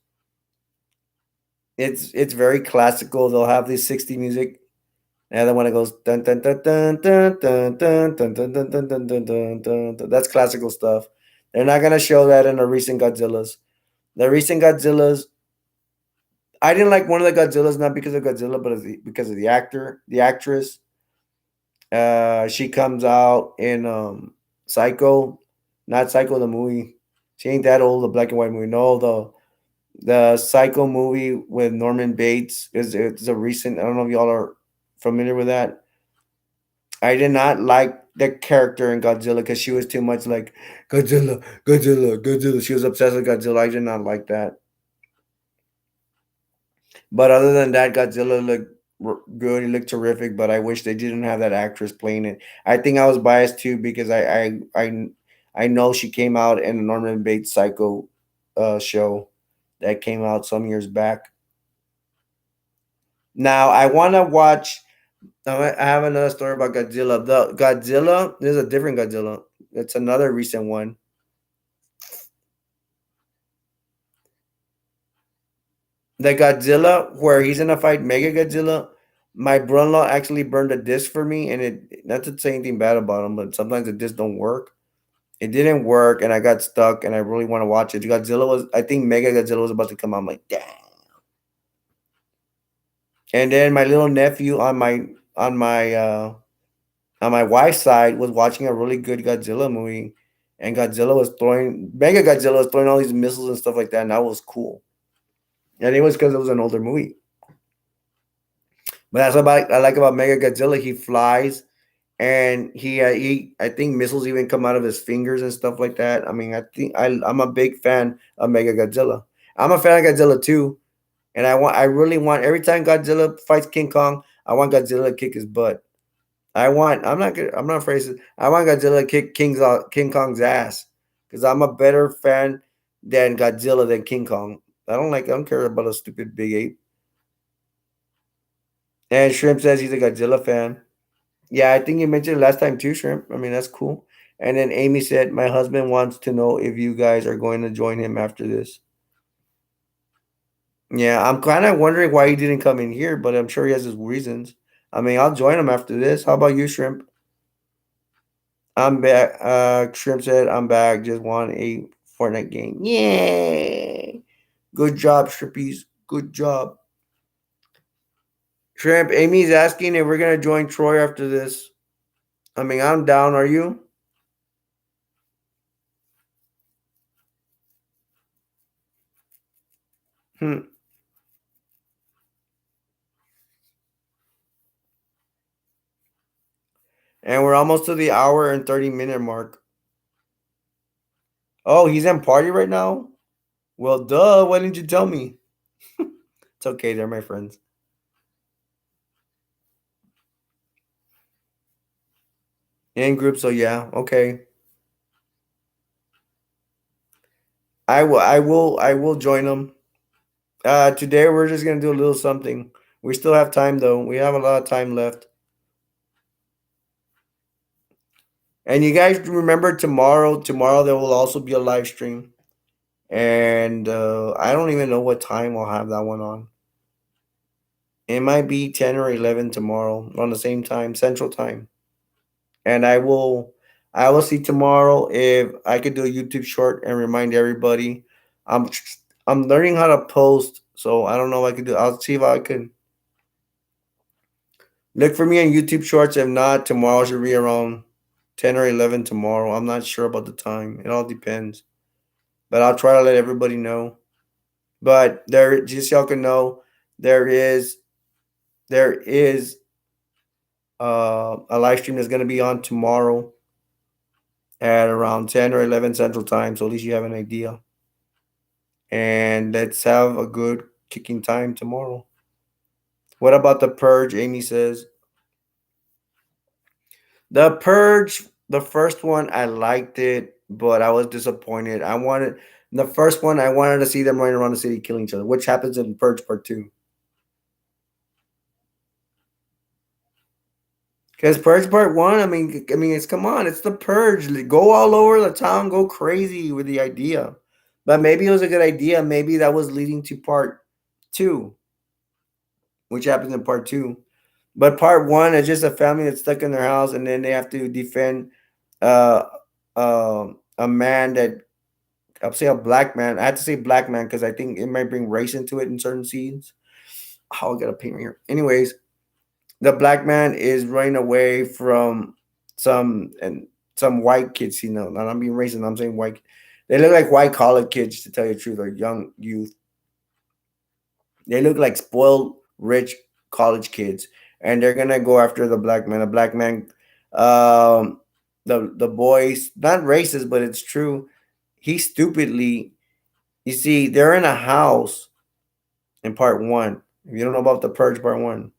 it's very classical. They'll have this 60 music. And the one that goes dun dun dun dun dun dun dun dun dun dun dun dun dun dun dun. That's classical stuff. They're not gonna show that in the recent Godzillas. The recent Godzillas, I didn't like one of the Godzillas not because of Godzilla, but because of the actor, the actress. She comes out in Psycho, not Psycho the movie. She ain't that old, the black and white movie. No, the Psycho movie with Norman Bates is it's a recent. I don't know if y'all are familiar with that. I did not like the character in Godzilla because she was too much like Godzilla, Godzilla, Godzilla. She was obsessed with Godzilla. I did not like that. But other than that, Godzilla looked good. He looked terrific. But I wish they didn't have that actress playing it. I think I was biased too because I know she came out in a Norman Bates Psycho show that came out some years back. Now I want to watch. I have another story about Godzilla. The Godzilla, there's a different Godzilla. It's another recent one. The Godzilla where he's gonna fight Mega Godzilla. My brother-in-law actually burned a disc for me, and it not to say anything bad about him, but sometimes the disc don't work. It didn't work, and I got stuck, and I really want to watch it. Godzilla was, I think Mega Godzilla was about to come out. I'm like, damn. And then my little nephew on my on my wife's side was watching a really good Godzilla movie, and Godzilla was throwing Mega Godzilla was throwing all these missiles and stuff like that, and that was cool. And it was because it was an older movie. But that's what I like about Mega Godzilla. He flies, and he I think missiles even come out of his fingers and stuff like that. I mean, I'm a big fan of Mega Godzilla. I'm a fan of Godzilla too, and I really want every time Godzilla fights King Kong, I want Godzilla to kick his butt. I'm not afraid to, I want Godzilla to kick King Kong's ass because I'm a better fan than Godzilla than King Kong. I don't care about a stupid big ape. And Shrimp says he's a Godzilla fan. Yeah, I think you mentioned it last time too, Shrimp. I mean, that's cool. And then Amy said, my husband wants to know if you guys are going to join him after this. Yeah, I'm kind of wondering why he didn't come in here, but I'm sure he has his reasons. I mean, I'll join him after this. How about you, Shrimp? I'm back. Shrimp said, I'm back. Just won a Fortnite game. Yay! Good job, Strippies. Good job. Shrimp, Amy's asking if we're going to join Troy after this. I mean, I'm down. Are you? Hmm. And we're almost to the hour and 30-minute mark. Oh, he's in party right now? Well, duh. Why didn't you tell me? It's okay. They're my friends. In group, so yeah. Okay. I will join them. Today we're just gonna do a little something. We still have time though. We have a lot of time left. And you guys remember tomorrow? Tomorrow there will also be a live stream. And I don't even know what time we'll have that one on. It might be 10 or 11 tomorrow on the same time, Central Time. And I will see tomorrow if I could do a YouTube short and remind everybody. I'm I'm learning how to post, so I don't know if I could do. I'll see if I can look for me on YouTube shorts. If not, tomorrow should be around 10 or 11 tomorrow. I'm not sure about the time. It all depends. But I'll try to let everybody know. But there, just y'all can know, there is there is a live stream that's gonna be on tomorrow at around 10 or 11 Central Time. So at least you have an idea. And let's have a good kicking time tomorrow. What about the Purge? Amy says the Purge. The first one I liked it, but I was disappointed. I wanted the first one. I wanted to see them running around the city killing each other, which happens in Purge Part 2. Because Purge Part One, I mean, it's come on, it's the Purge. Go all over the town, go crazy with the idea. But maybe it was a good idea. Maybe that was leading to Part Two, which happens in Part Two. But Part One is just a family that's stuck in their house, and then they have to defend uh, a man that I'll say a black man. I had to say black man because I think it might bring race into it in certain scenes. Oh, I'll get a paint right here. Anyways, the black man is running away from some white kids. Not I'm being racist. I'm saying white. They look like white collar kids, to tell you the truth, or young youth. They look like spoiled, rich college kids, and they're gonna go after the black man. The black man, um, the boys, not racist, but it's true. He stupidly, you see, they're in a house in part one. If you don't know about the purge part one,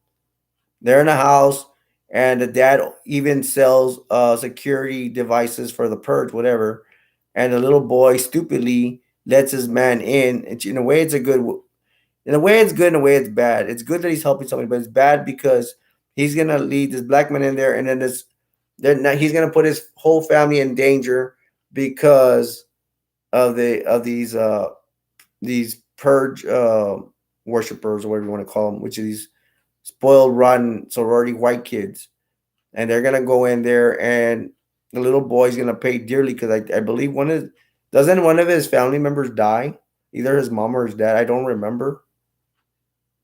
they're in a house, and the dad even sells security devices for the purge, whatever. And the little boy stupidly lets his man in. In a way, it's a good. In a way, it's good. In a way, it's bad. It's good that he's helping somebody, but it's bad because he's gonna lead this black man in there, and then he's gonna put his whole family in danger because of these purge worshippers or whatever you want to call them, which are these spoiled, rotten sorority white kids, and they're gonna go in there, and the little boy's gonna pay dearly because I believe doesn't one of his family members die, either his mom or his dad. I don't remember.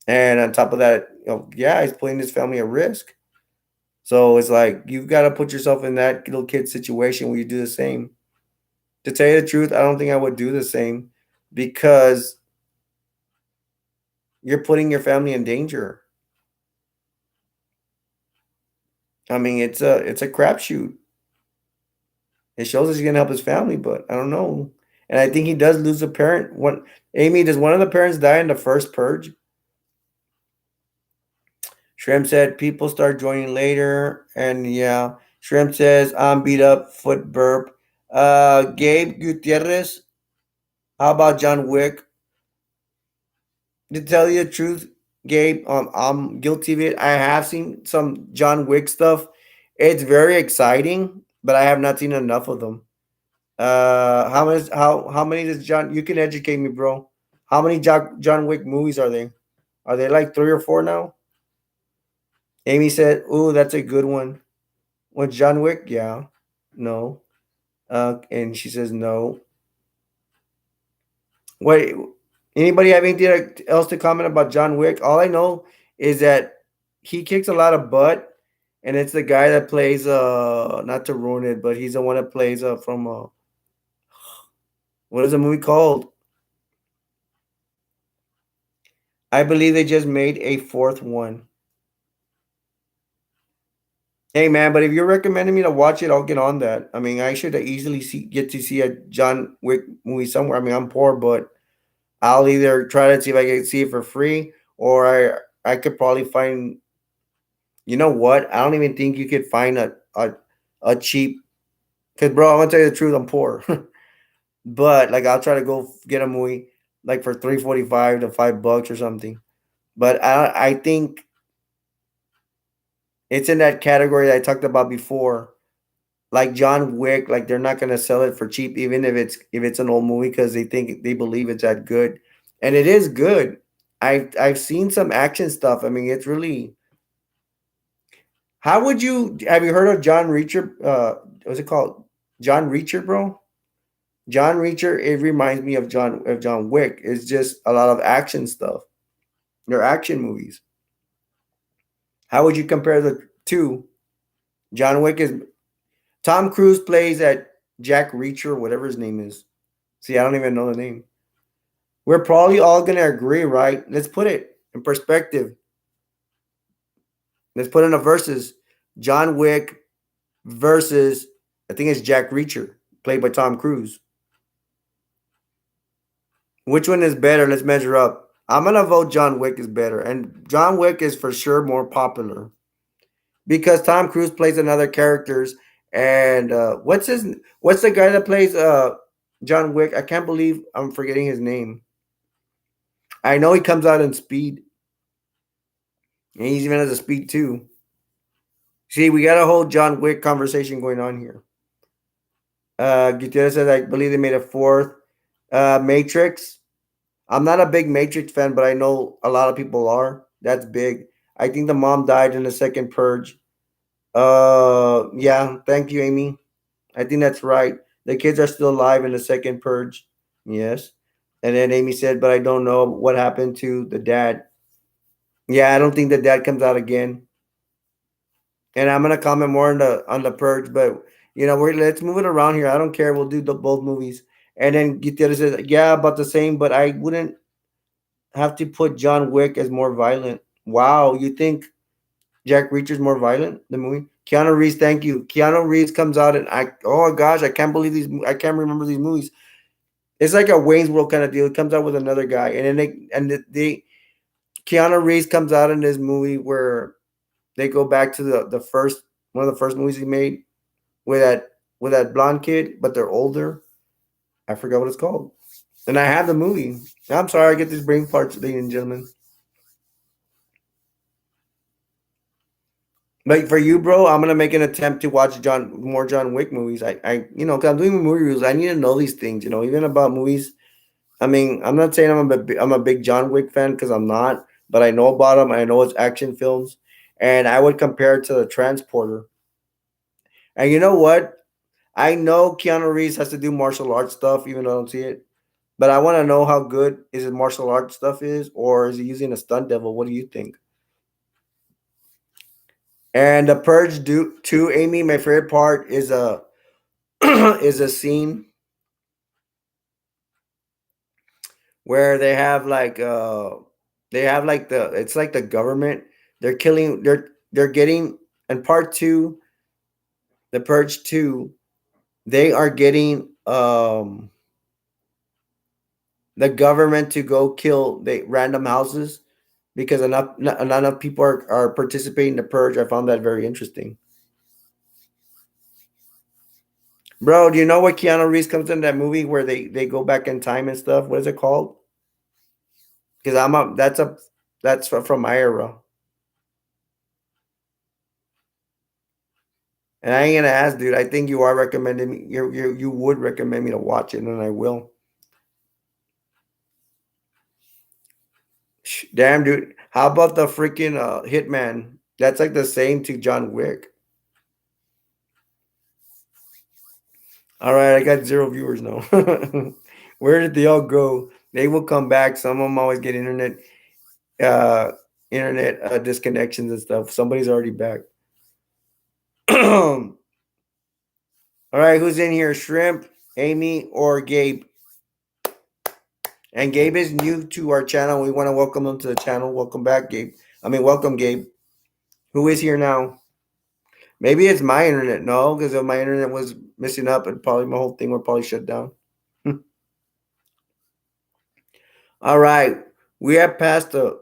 And on top of that, yeah, he's putting his family at risk. So it's like you've got to put yourself in that little kid situation where you do the same. To tell you the truth, I don't think I would do the same because you're putting your family in danger. I mean, it's a crapshoot. It shows us he's gonna help his family, but I don't know. And I think he does lose a parent. What Amy, does one of the parents die in the first purge? Shrimp said people start joining later, and yeah, Shrimp says I'm beat up, foot burp. Gabe Gutierrez, how about John Wick? To tell you the truth, Gabe, I'm guilty of it. I have seen some John Wick stuff. It's very exciting, but I have not seen enough of them. How many does John? You can educate me, bro. How many John Wick movies are they? Are they like 3 or 4 now? Amy said, "Ooh, that's a good one." What John Wick? Yeah, no. And she says no. What? Anybody have anything else to comment about John Wick? All I know is that he kicks a lot of butt, and it's the guy that plays not to ruin it, but he's the one that plays from what is the movie called? I believe they just made a fourth one. Hey man, but if you're recommending me to watch it, I'll get on that. I mean, I should easily get to see a John Wick movie somewhere. I mean, I'm poor, but I'll either try to see if I can see it for free, or I could probably find. You know what? I don't even think you could find a cheap. Cause bro, I'm gonna tell you the truth. I'm poor, but like I'll try to go get a movie like for 3.45 to $5 or something. But I think it's in that category that I talked about before, like John Wick. Like they're not gonna sell it for cheap, even if it's an old movie, because they believe it's that good, and it is good. I've seen some action stuff. I mean, it's really. How would you have you heard of John Reacher? What's it called? John Reacher, bro. John Reacher. It reminds me of John Wick. It's just a lot of action stuff. They're action movies. How would you compare the two? John Wick is Tom Cruise plays at Jack Reacher, whatever his name is. See, I don't even know the name. We're probably all gonna agree, right? Let's put it in perspective. Let's put in a versus. John Wick versus I think it's Jack Reacher, played by Tom Cruise. Which one is better? Let's measure up. I'm gonna vote John Wick is better, and John Wick is for sure more popular because Tom Cruise plays another characters. And what's the guy that plays John Wick? I can't believe I'm forgetting his name. I know he comes out in Speed, and he's even has a Speed too. See, we got a whole John Wick conversation going on here. Gutierrez says, I believe they made a fourth. Matrix. I'm not a big Matrix fan, but I know a lot of people are. That's big. I think the mom died in the second Purge. Yeah. Thank you, Amy. I think that's right. The kids are still alive in the second Purge. Yes. And then Amy said, but I don't know what happened to the dad. Yeah, I don't think the dad comes out again. And I'm gonna comment more on the Purge, but we're let's move it around here. I don't care. We'll do both movies. And then Gutierrez says, yeah, about the same, but I wouldn't have to put John Wick as more violent. Wow, you think Jack Reacher's more violent? The movie. Keanu Reeves, thank you. Keanu Reeves comes out and oh my gosh, I can't believe these. I can't remember these movies. It's like a Wayne's World kind of deal. It comes out with another guy, and then they Keanu Reeves comes out in this movie where they go back to the first one of the first movies he made with that blonde kid, but they're older. I forgot what it's called. And I have the movie. I'm sorry, I get these brain parts, ladies and gentlemen. But for you, bro, I'm gonna make an attempt to watch more John Wick movies. Cause I'm doing movie reviews. I need to know these things. Even about movies. I mean, I'm not saying I'm a big John Wick fan because I'm not, but I know about him. I know it's action films, and I would compare it to the Transporter. And you know what? I know Keanu Reeves has to do martial arts stuff, even though I don't see it. But I want to know how good is his martial arts stuff is, or is he using a stunt devil? What do you think? And the Purge do too, Amy. My favorite part is a is a scene where they have like the it's like the government. They're getting in part two, the Purge two. They are getting the government to go kill the random houses because not enough people are participating in the purge. I found that very interesting. Bro, do you know what Keanu Reeves comes in that movie where they go back in time and stuff? What is it called? Because that's from my era, and I ain't gonna ask, dude. I think you are recommending me. You would recommend me to watch it, and I will. Damn, dude. How about the freaking Hitman? That's like the same to John Wick. All right, I got 0 viewers now. Where did they all go? They will come back. Some of them always get uh, internet disconnections and stuff. Somebody's already back. All right, who's in here? Shrimp, Amy, or Gabe? And Gabe is new to our channel. We want to welcome him to the channel. Welcome back, Gabe. I mean, welcome, Gabe. Who is here now? Maybe it's my internet. No, because if my internet was messing up, and probably my whole thing would probably shut down. All right, we have passed the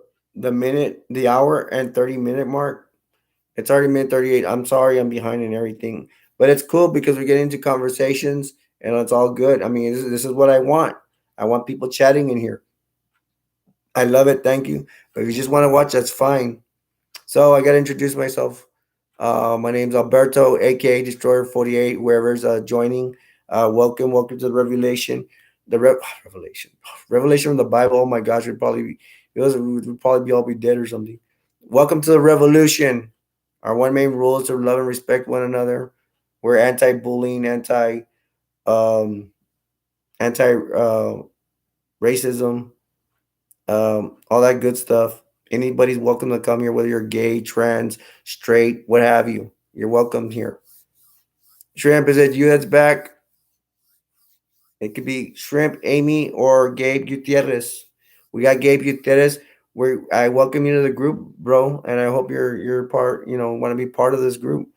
hour and 30 minute mark. It's already minute 38. I'm sorry, I'm behind and everything, but it's cool because we get into conversations and it's all good. I mean, this is what I want. I want people chatting in here. I love it. Thank you. But if you just want to watch, that's fine. So I got to introduce myself. My name's Alberto, aka Destroyer 48. Whoever's joining, welcome to the Revelation, Revelation, Revelation from the Bible. Oh my gosh, we'd probably be all be dead or something. Welcome to the Revolution. Our one main rule is to love and respect one another. We're anti-bullying, um, anti racism, all that good stuff. Anybody's welcome to come here, whether you're gay, trans, straight, what have you. You're welcome here. Shrimp, is it you that's back? It could be Shrimp, Amy, or Gabe Gutierrez. We got Gabe Gutierrez. I welcome you to the group, bro, and I hope you're part. Want to be part of this group.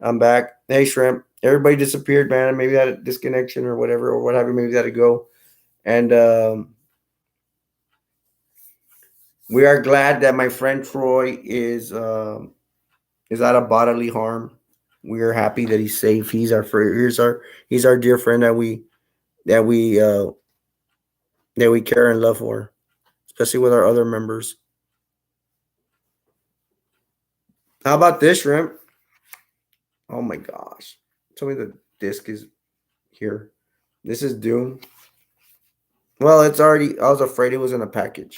I'm back. Hey, Shrimp. Everybody disappeared, man. Maybe that disconnection or whatever, or what have you. Maybe that to go. And we are glad that my friend Troy is out of bodily harm. We are happy that he's safe. He's our dear friend that we uh, that we care and love for, especially with our other members. How about this, Shrimp? Oh my gosh. Tell me the disc is here. This is Doom. Well, it's already. I was afraid it was in a package.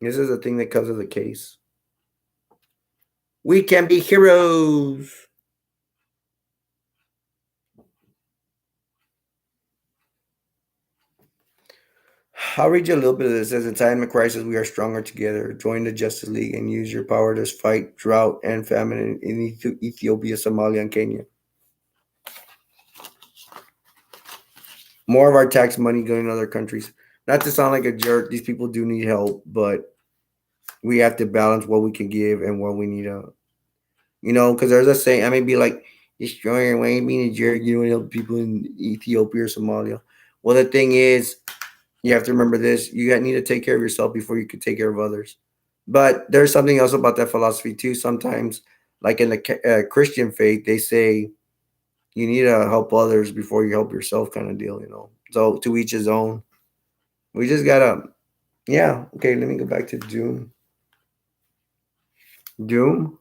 This is the thing that comes with the case. We can be heroes. I'll read you a little bit of this. It says, in time of crisis, we are stronger together. Join the Justice League and use your power to fight drought and famine in Ethiopia, Somalia, and Kenya. More of our tax money going to other countries. Not to sound like a jerk, these people do need help, but we have to balance what we can give and what we need to, because there's a saying, I may be like, destroy your way, being a jerk, you don't help people in Ethiopia or Somalia. Well, the thing is, you have to remember this. You need to take care of yourself before you can take care of others. But there's something else about that philosophy too. Sometimes, like in the Christian faith, they say you need to help others before you help yourself, kind of deal. So to each his own. We just gotta, yeah. Okay, let me go back to Doom. Doom.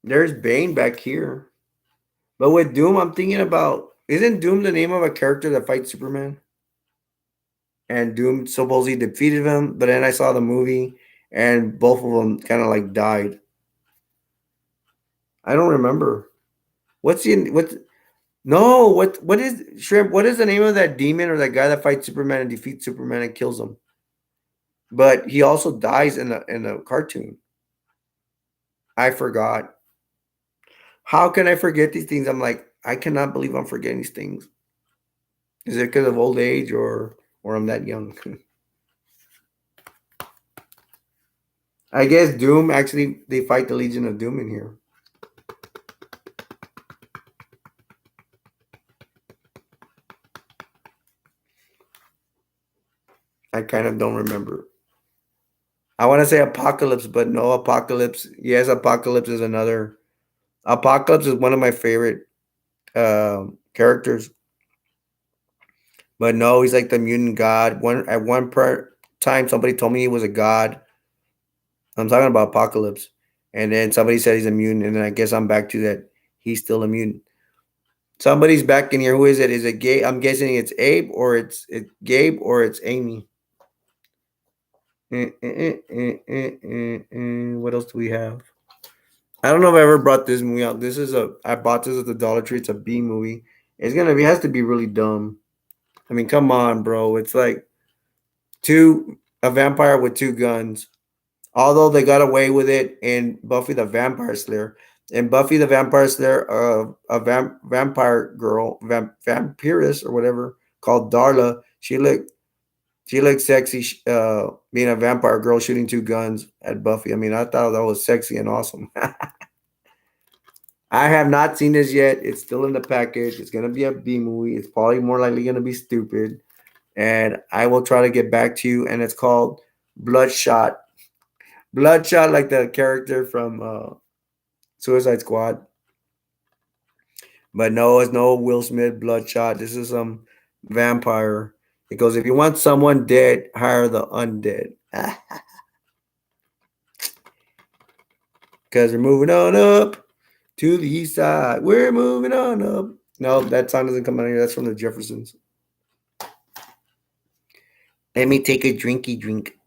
There's Bane back here. But with Doom, I'm thinking about, isn't Doom the name of a character that fights Superman? And Doom supposedly defeated him, but then I saw the movie and both of them kind of like died. I don't remember. What's the what? No, what is Shrimp? What is the name of that demon or that guy that fights Superman and defeats Superman and kills him? But he also dies in the cartoon. I forgot. How can I forget these things? I'm like, I cannot believe I'm forgetting these things. Is it because of old age or I'm that young? I guess Doom actually they fight the Legion of Doom in here. I kind of don't remember. I want to say Apocalypse, but no Apocalypse. Yes, Apocalypse is another. Apocalypse is one of my favorite characters, but no, he's like the mutant god. Time, somebody told me he was a god. I'm talking about Apocalypse, and then somebody said he's a mutant, and then I guess I'm back to that. He's still a mutant. Somebody's back in here. Who is it? Is it Gabe? I'm guessing it's Abe or it's Gabe or it's Amy. What else do we have? I don't know if I ever brought this movie out. I bought this at the Dollar Tree. It's a B movie. It has to be really dumb. I mean, come on, bro. It's like a vampire with two guns. Although they got away with it in Buffy the Vampire Slayer. In Buffy the Vampire Slayer, vampire girl, vampiress or whatever called Darla. She looked sexy, being a vampire girl shooting two guns at Buffy. I mean, I thought that was sexy and awesome. I have not seen this yet. It's still in the package. It's gonna be a B movie. It's probably more likely gonna be stupid, and I will try to get back to you. And it's called Bloodshot. Bloodshot, like the character from Suicide Squad. But no, it's no Will Smith Bloodshot. This is some vampire. It goes, if you want someone dead, hire the undead. Because we're moving on up to the east side. We're moving on up. No, that song doesn't come out here. That's from the Jeffersons. Let me take a drinky drink.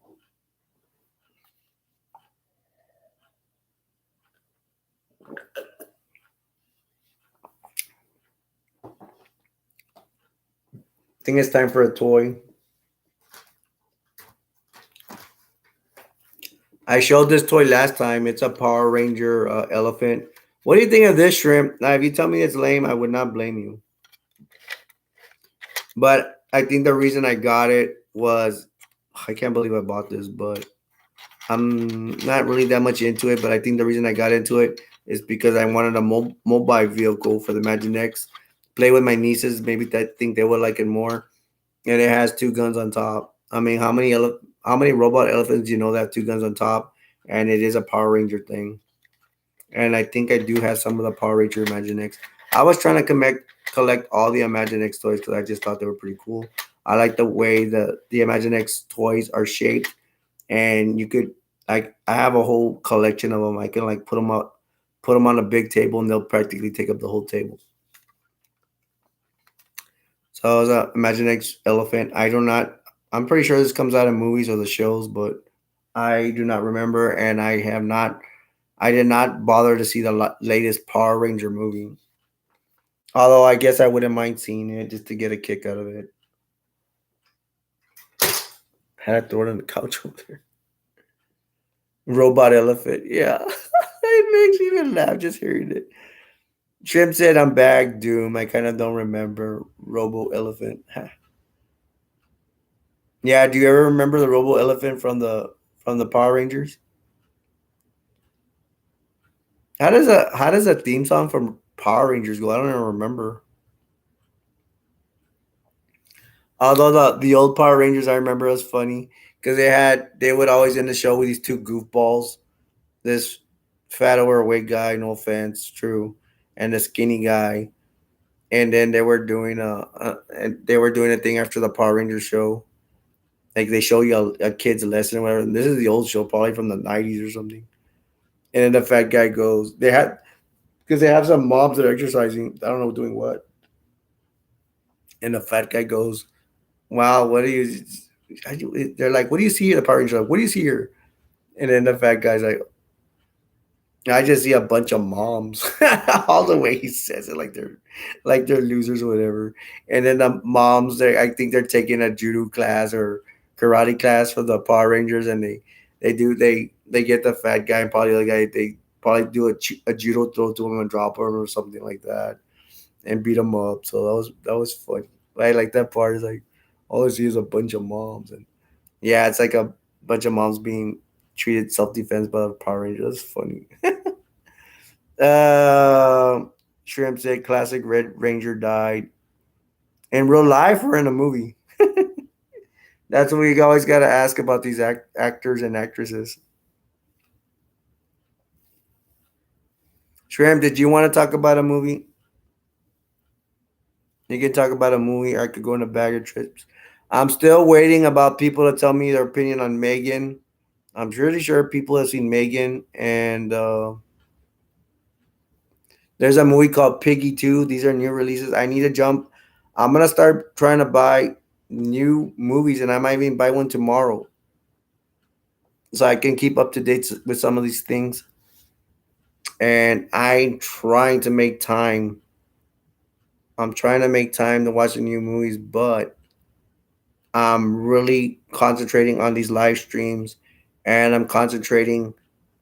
I think it's time for a toy. I showed this toy last time. It's a Power Ranger elephant. What do you think of this, Shrimp? Now, if you tell me it's lame, I would not blame you. But I think the reason I got it was I can't believe I bought this, but I'm not really that much into it. But I think the reason I got into it is because I wanted a mobile vehicle for the Imaginext. Play with my nieces. Maybe I think they would like it more. And it has two guns on top. I mean, how many robot elephants do you know that have two guns on top? And it is a Power Ranger thing. And I think I do have some of the Power Ranger Imaginext. I was trying to collect all the Imaginext toys because I just thought they were pretty cool. I like the way the Imaginext toys are shaped, and you could like I have a whole collection of them. I can like put them on a big table, and they'll practically take up the whole table. So as a Imaginext elephant, I do not. I'm pretty sure this comes out of movies or the shows, but I do not remember, and I have not. I did not bother to see the latest Power Ranger movie. Although I guess I wouldn't mind seeing it just to get a kick out of it. Had to throw it on the couch over there. Robot elephant, yeah. It makes me even laugh just hearing it. Trim said, "I'm back, Doom. I kind of don't remember Robo Elephant." Yeah, do you ever remember the Robo Elephant from the Power Rangers? How does a theme song from Power Rangers go? I don't even remember. Although the old Power Rangers I remember was funny because they would always end the show with these two goofballs. This fat overweight guy, no offense, true, and the skinny guy. And then they were doing a thing after the Power Rangers show. Like they show you a kid's lesson or whatever. And this is the old show, probably from the '90s or something. And then the fat guy goes, they had because they have some mobs that are exercising. I don't know doing what. And the fat guy goes, "Wow, what do you?" They're like, "What do you see here?" The Power Rangers are like, "What do you see here?" And then the fat guy's like, "I just see a bunch of moms." All the way he says it, like they're losers or whatever. And then the moms, I think they're taking a judo class or karate class for the Power Rangers, and they get the fat guy and probably the guy they probably do a judo throw to him and drop him or something like that and beat him up. So that was funny. I like that part. Is like all I see is a bunch of moms, and yeah, it's like a bunch of moms being treated self defense by the Power Rangers. That's funny. Shrimp said classic Red Ranger died in real life or in a movie. That's what we always got to ask about these actors and actresses. Shrimp, did you want to talk about a movie? You can talk about a movie. I could go on a bag of trips. I'm still waiting about people to tell me their opinion on Megan. I'm pretty sure people have seen Megan, and there's a movie called Piggy 2. These are new releases. I need to jump. I'm gonna start trying to buy new movies, and I might even buy one tomorrow, so I can keep up to date with some of these things. And I'm trying to make time. I'm trying to make time to watch the new movies, but I'm really concentrating on these live streams, and I'm concentrating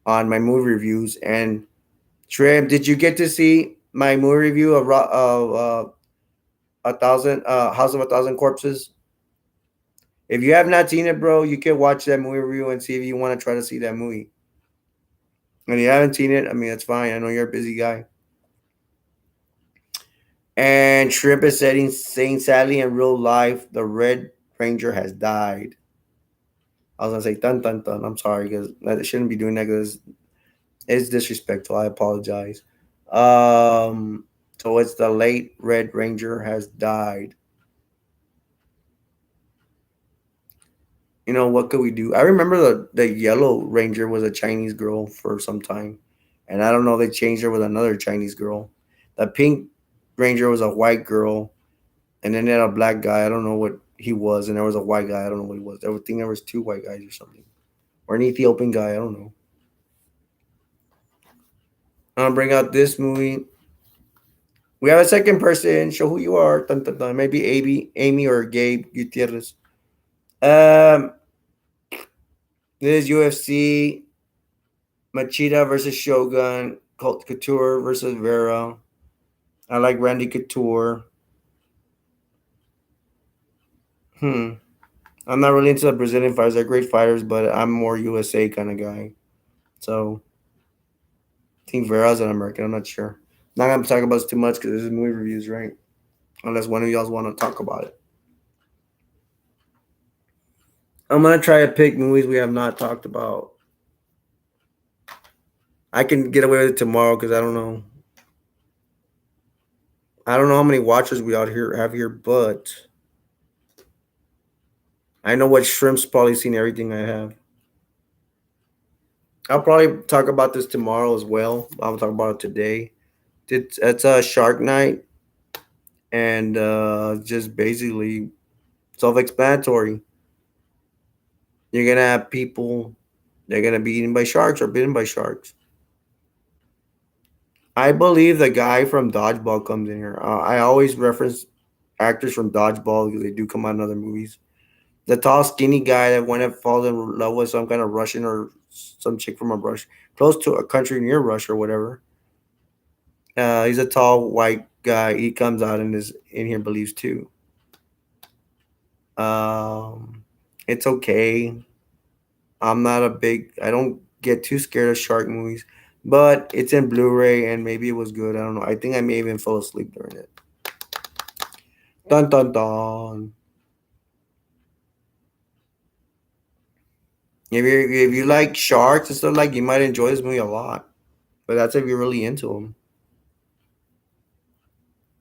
on my movie reviews. And Trey, did you get to see my movie review of a thousand House of a Thousand Corpses? If you have not seen it, bro, you can watch that movie review and see if you want to try to see that movie. And if you haven't seen it, I mean, that's fine. I know you're a busy guy. And Shrimp is saying sadly in real life, the Red Ranger has died. I was gonna say dun dun dun. I'm sorry because I shouldn't be doing that because it's disrespectful. I apologize. So it's the late Red Ranger has died. What could we do? I remember the Yellow Ranger was a Chinese girl for some time, and I don't know they changed her with another Chinese girl. The Pink Ranger was a white girl, and then they had a black guy. I don't know what he was, and there was a white guy. I don't know what he was. I would think there was two white guys or something, or an Ethiopian guy. I don't know. I'm gonna bring out this movie. We have a second person. Show who you are. Dun, dun, dun. Maybe Amy or Gabe Gutierrez. Um, this is UFC Machida versus Shogun. Colt Couture versus Vera. I like Randy Couture. Hmm. I'm not really into the Brazilian fighters. They're great fighters, but I'm more USA kind of guy. So I think Vera's an American. I'm not sure. Not gonna talk about this too much because this is movie reviews, right? Unless one of y'all want to talk about it. I'm gonna try to pick movies we have not talked about. I can get away with it tomorrow because I don't know. I don't know how many watchers we out here have here, but I know what shrimp's probably seen everything I have. I'll probably talk about this tomorrow as well. I'll talk about it today. It's a Shark Night, and just basically self-explanatory. You're gonna have people. They're gonna be eaten by sharks or bitten by sharks. I believe the guy from Dodgeball comes in here. I always reference actors from Dodgeball because they do come out in other movies. The tall, skinny guy that went and falls in love with some kind of Russian or some chick from a Rush, close to a country near Russia or whatever. He's a tall white guy. He comes out and is in here believes too. Um, it's okay. I'm not a big. I don't get too scared of shark movies, but it's in Blu-ray and maybe it was good. I don't know. I think I may even fall asleep during it. Dun dun dun. If you like sharks and stuff, like you might enjoy this movie a lot. But that's if you're really into them.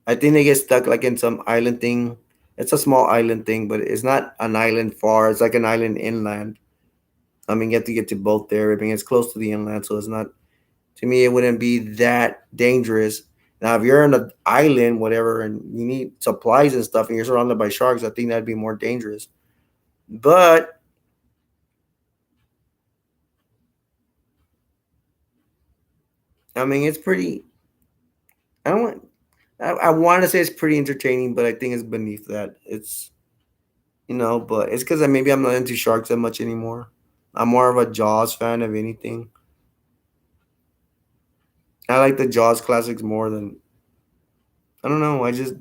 I think they get stuck like in some island thing. It's a small island thing, but it's not an island far. It's like an island inland. I mean, you have to get to both there. I mean, it's close to the inland, so it's not. To me, it wouldn't be that dangerous. Now, if you're on an island, whatever, and you need supplies and stuff, and you're surrounded by sharks, I think that'd be more dangerous. But I mean, it's pretty. I don't want. I want to say it's pretty entertaining, but I think it's beneath that. But it's because maybe I'm not into sharks that much anymore. I'm more of a Jaws fan of anything. I like the Jaws classics more than I don't know. I just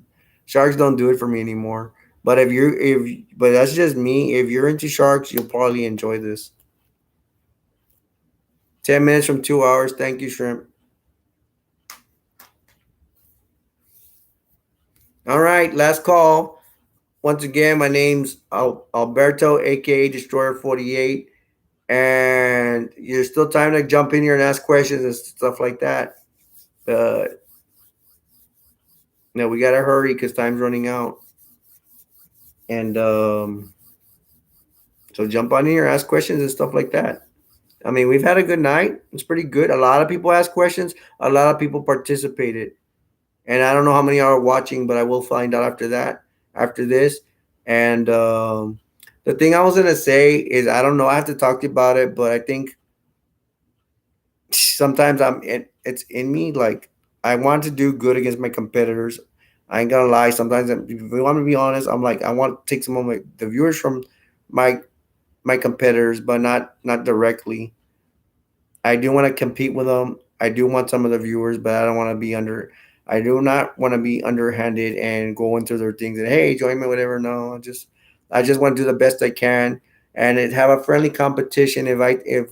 sharks don't do it for me anymore. But but that's just me. If you're into sharks, you'll probably enjoy this. 10 minutes from 2 hours. Thank you, shrimp. All right, last call. Once again, my name's Alberto, aka Destroyer 48, and there's still time to jump in here and ask questions and stuff like that. Uh, no, we gotta hurry because time's running out. And so jump on here, ask questions and stuff like that. I mean, we've had a good night. It's pretty good. A lot of people asked questions. A lot of people participated. And I don't know how many are watching, but I will find out after that, after this. And the thing I was gonna say is, I don't know. I have to talk to you about it, but I think sometimes it's in me. Like I want to do good against my competitors. I ain't gonna lie. Sometimes, if you want me to be honest, I'm like I want to take some of the viewers from my my competitors, but not directly. I do want to compete with them. I do want some of the viewers, but I don't want to be under. I do not want to be underhanded and go into their things and hey, join me, whatever. No, I just want to do the best I can and have a friendly competition. If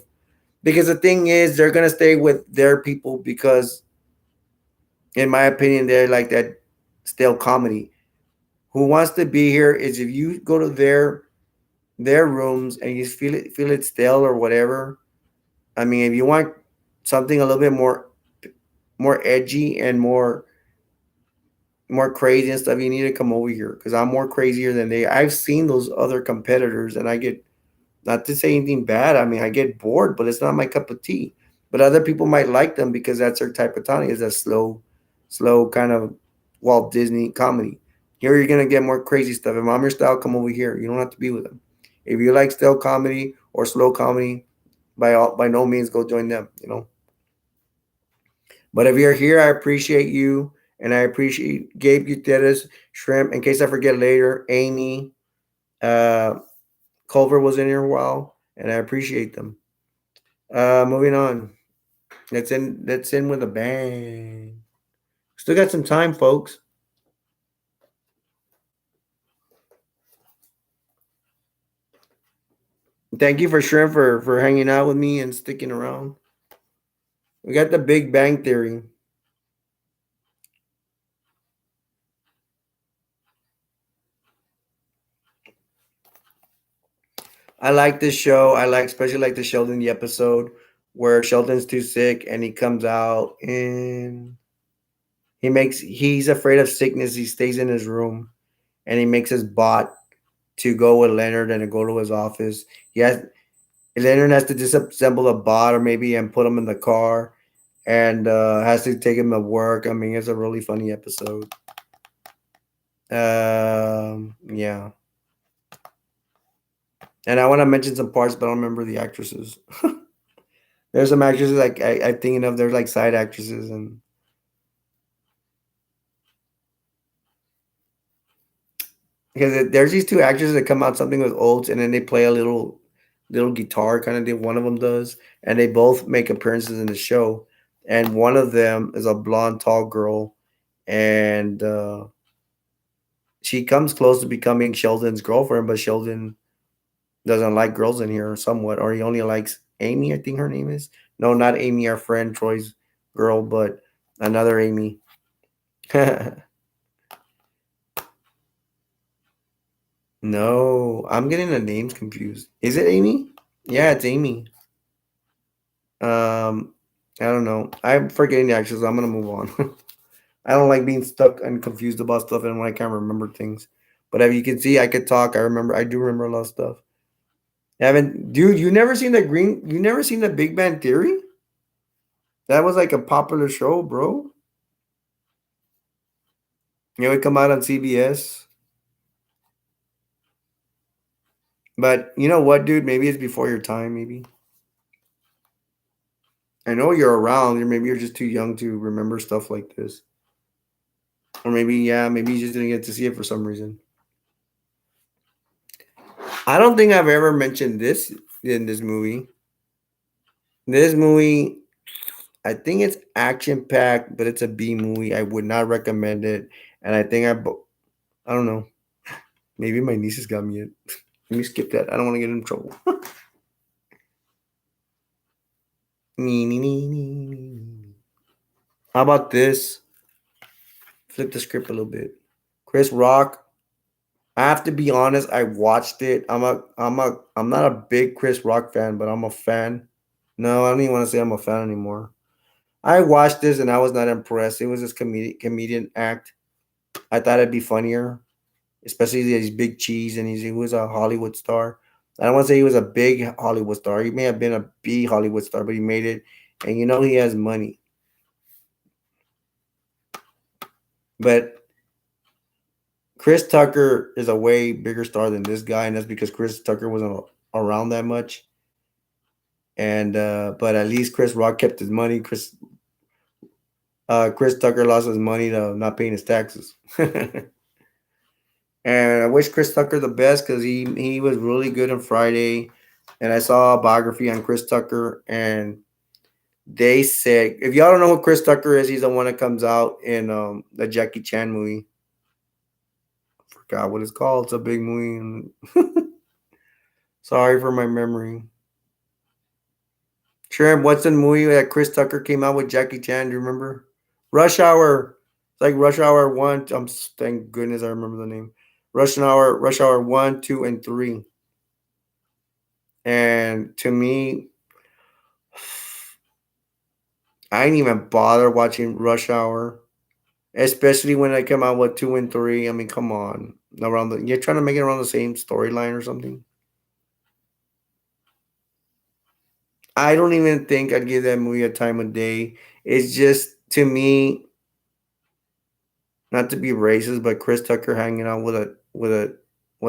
because the thing is, they're gonna stay with their people because, in my opinion, they're like that stale comedy. Who wants to be here is if you go to their rooms and you feel it stale or whatever. I mean, if you want something a little bit more edgy and more crazy and stuff, you need to come over here because I'm more crazier than they. I've seen those other competitors, and I get not to say anything bad. I mean, I get bored, but it's not my cup of tea. But other people might like them because that's their type of comedy. Is a slow kind of Walt Disney comedy. Here you're gonna get more crazy stuff. If I'm your style, come over here. You don't have to be with them. If you like stale comedy or slow comedy, by no means go join them. But if you're here, I appreciate you, and I appreciate Gabe Gutierrez, Shrimp. In case I forget later, Amy, uh, Culver was in here a while, and I appreciate them. Moving on. Let's in with a bang. Still got some time, folks. Thank you for Shrimp for hanging out with me and sticking around. We got the Big Bang Theory. I like this show. I like especially like the Sheldon the episode where Sheldon's too sick and he comes out and he's afraid of sickness. He stays in his room and he makes his bot to go with Leonard and to go to his office. Leonard has to disassemble a bot or maybe and put him in the car and has to take him to work. I mean, it's a really funny episode. Yeah. And I want to mention some parts, but I don't remember the actresses. There's some actresses like I'm thinking of. There's like side actresses and because there's these two actors that come out something with oats and then they play a little guitar kind of thing. One of them does, and they both make appearances in the show. And one of them is a blonde, tall girl, and she comes close to becoming Sheldon's girlfriend, but Sheldon doesn't like girls in here somewhat, or he only likes Amy. I think her name is. No, not Amy, our friend Troy's girl, but another Amy. No, I'm getting the names confused. Is it Amy? Yeah, it's Amy. Um, I don't know. I'm forgetting the actions. I'm gonna move on. I don't like being stuck and confused about stuff and when I can't remember things. But as you can see, I could talk. I remember. I do remember a lot of stuff. Haven't, dude? You never seen the Green? You never seen the Big Bang Theory? That was like a popular show, bro. It would come out on CBS. But you know what, dude? Maybe it's before your time. Maybe I know you're around. Or maybe you're just too young to remember stuff like this. Or maybe, yeah, maybe you just didn't get to see it for some reason. I don't think I've ever mentioned this in this movie. This movie, I think it's action packed, but it's a B movie. I would not recommend it. And I think I don't know. Maybe my nieces got me it. Let me skip that. I don't want to get in trouble. How about this? Flip the script a little bit. Chris Rock. I have to be honest. I watched it. I'm not a big Chris Rock fan, but I'm a fan. No, I don't even want to say I'm a fan anymore. I watched this and I was not impressed. It was this comedian act. I thought it'd be funnier, especially he's big cheese and he was a Hollywood star. I don't want to say he was a big Hollywood star. He may have been a B Hollywood star, but he made it, and you know he has money. But Chris Tucker is a way bigger star than this guy, and that's because Chris Tucker wasn't around that much. And but at least Chris Rock kept his money. Chris Tucker lost his money to not paying his taxes. And I wish Chris Tucker the best because he was really good on Friday. And I saw a biography on Chris Tucker, and they said if y'all don't know who Chris Tucker is, he's the one that comes out in the Jackie Chan movie. I forgot what it's called. It's a big movie. Sorry for my memory. Sure, what's the movie that Chris Tucker came out with Jackie Chan? Do you remember? Rush Hour. It's like Rush Hour 1. Thank goodness I remember the name. Rush Hour 1, 2, and 3. And to me, I didn't even bother watching Rush Hour, especially when I came out with 2 and 3. I mean, come on. You're trying to make it around the same storyline or something. I don't even think I'd give that movie a time of day. It's just to me, not to be racist, but Chris Tucker hanging out with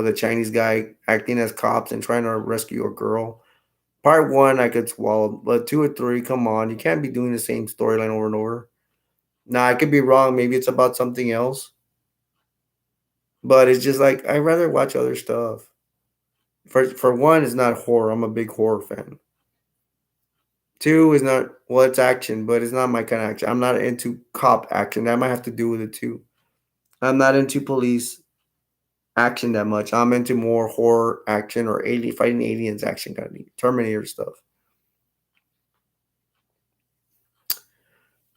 a Chinese guy acting as cops and trying to rescue a girl. Part one I could swallow, but 2 or 3, come on, you can't be doing the same storyline over and over. Now I could be wrong. Maybe it's about something else, but it's just like I'd rather watch other stuff. For one, it's not horror. I'm a big horror fan. Two is not well, it's action, but it's not my kind of action. I'm not into cop action. That might have to do with it too. I'm not into police action that much. I'm into more horror action or alien fighting aliens action kind of thing. Terminator stuff.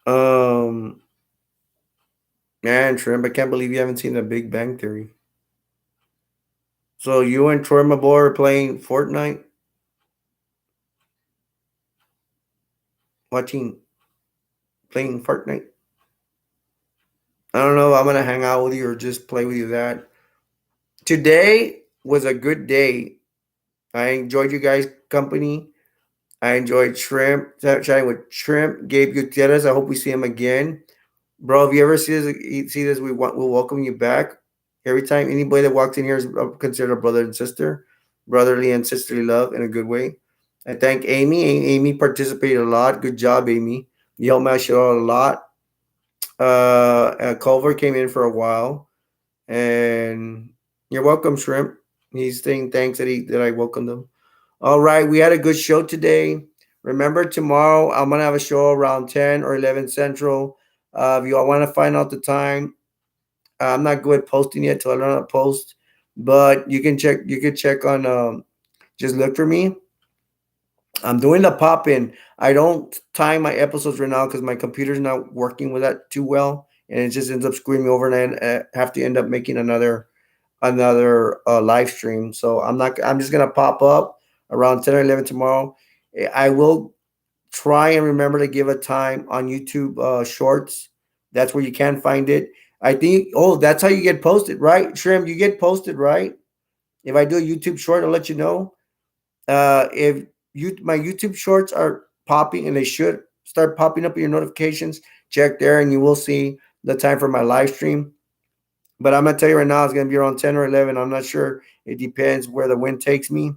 Um, man, Shrimp, I can't believe you haven't seen The Big Bang Theory. So you and Troy Mabor are playing Fortnite, watching playing Fortnite. I don't know. I'm gonna hang out with you or just play with you that today. was a good day. I enjoyed you guys' company. I enjoyed chatting with Shrimp, Gabe Gutierrez. I hope we see him again. Bro, if you ever see this, we'll welcome you back. Every time anybody that walks in here is considered a brother and sister, brotherly and sisterly love in a good way. I thank Amy. Amy participated a lot. Good job, Amy. You helped me out a lot. Culver came in for a while, and you're welcome, Shrimp. He's saying thanks that I welcomed him. All right, we had a good show today. Remember, tomorrow I'm gonna have a show around 10 or 11 Central. If you all want to find out the time, I'm not good at posting yet till I learn how to post. But you can check. You can check on. Just look for me. I'm doing the pop in. I don't time my episodes right now because my computer's not working with that too well, and it just ends up screwing me over, and I have to end up making another live stream. So I'm not. I'm just gonna pop up around 10 or 11 tomorrow. I will try and remember to give a time on YouTube Shorts. That's where you can find it. I think. Oh, that's how you get posted, right? Shrimp, you get posted, right? If I do a YouTube short, I'll let you know. If my YouTube shorts are popping, and they should start popping up in your notifications, check there, and you will see the time for my live stream. But I'm gonna tell you right now, it's gonna be around 10 or 11. I'm not sure. It depends where the wind takes me.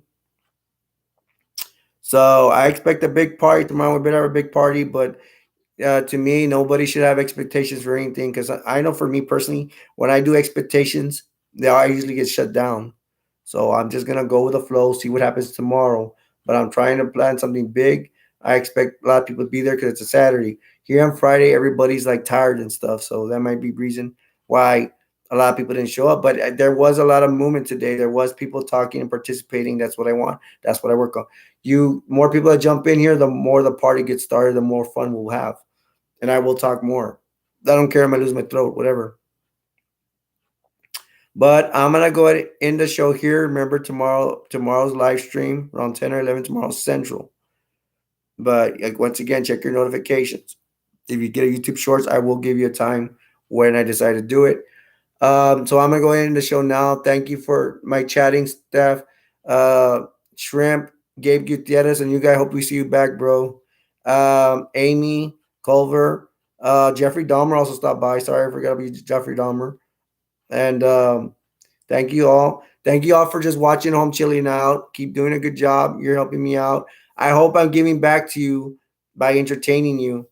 So I expect a big party tomorrow. We better have a big party, but to me, nobody should have expectations for anything because I know for me personally, when I do expectations, I usually get shut down. So I'm just gonna go with the flow, see what happens tomorrow. But I'm trying to plan something big. I expect a lot of people to be there because it's a Saturday. Here on Friday, everybody's like tired and stuff, so that might be reason why a lot of people didn't show up. But there was a lot of movement today. There was people talking and participating. That's what I want. That's what I work on. You more people that jump in here, the more the party gets started, the more fun we'll have, and I will talk more. I don't care if I lose my throat, whatever. But I'm gonna go ahead and end the show here. Remember tomorrow's live stream around 10 or 11 tomorrow Central. But like, once again, check your notifications. If you get a YouTube Shorts, I will give you a time when I decide to do it. So I'm gonna go ahead and end the show now. Thank you for my chatting staff, uh, Shrimp, Gabe Gutierrez, and you guys. Hope we see you back, bro. Amy Culver, Jeffrey Dahmer also stopped by. Sorry, I forgot about Jeffrey Dahmer. And thank you all. Thank you all for just watching home, chilling out. Keep doing a good job. You're helping me out. I hope I'm giving back to you by entertaining you,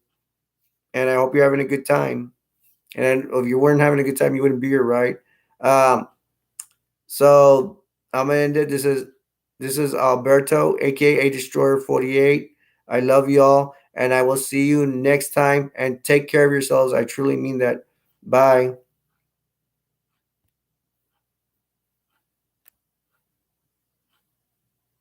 and I hope you're having a good time. And if you weren't having a good time, you wouldn't be here, right? Um, so I'm gonna end it. This is Alberto, aka Destroyer 48. I love y'all, and I will see you next time. And take care of yourselves. I truly mean that. Bye.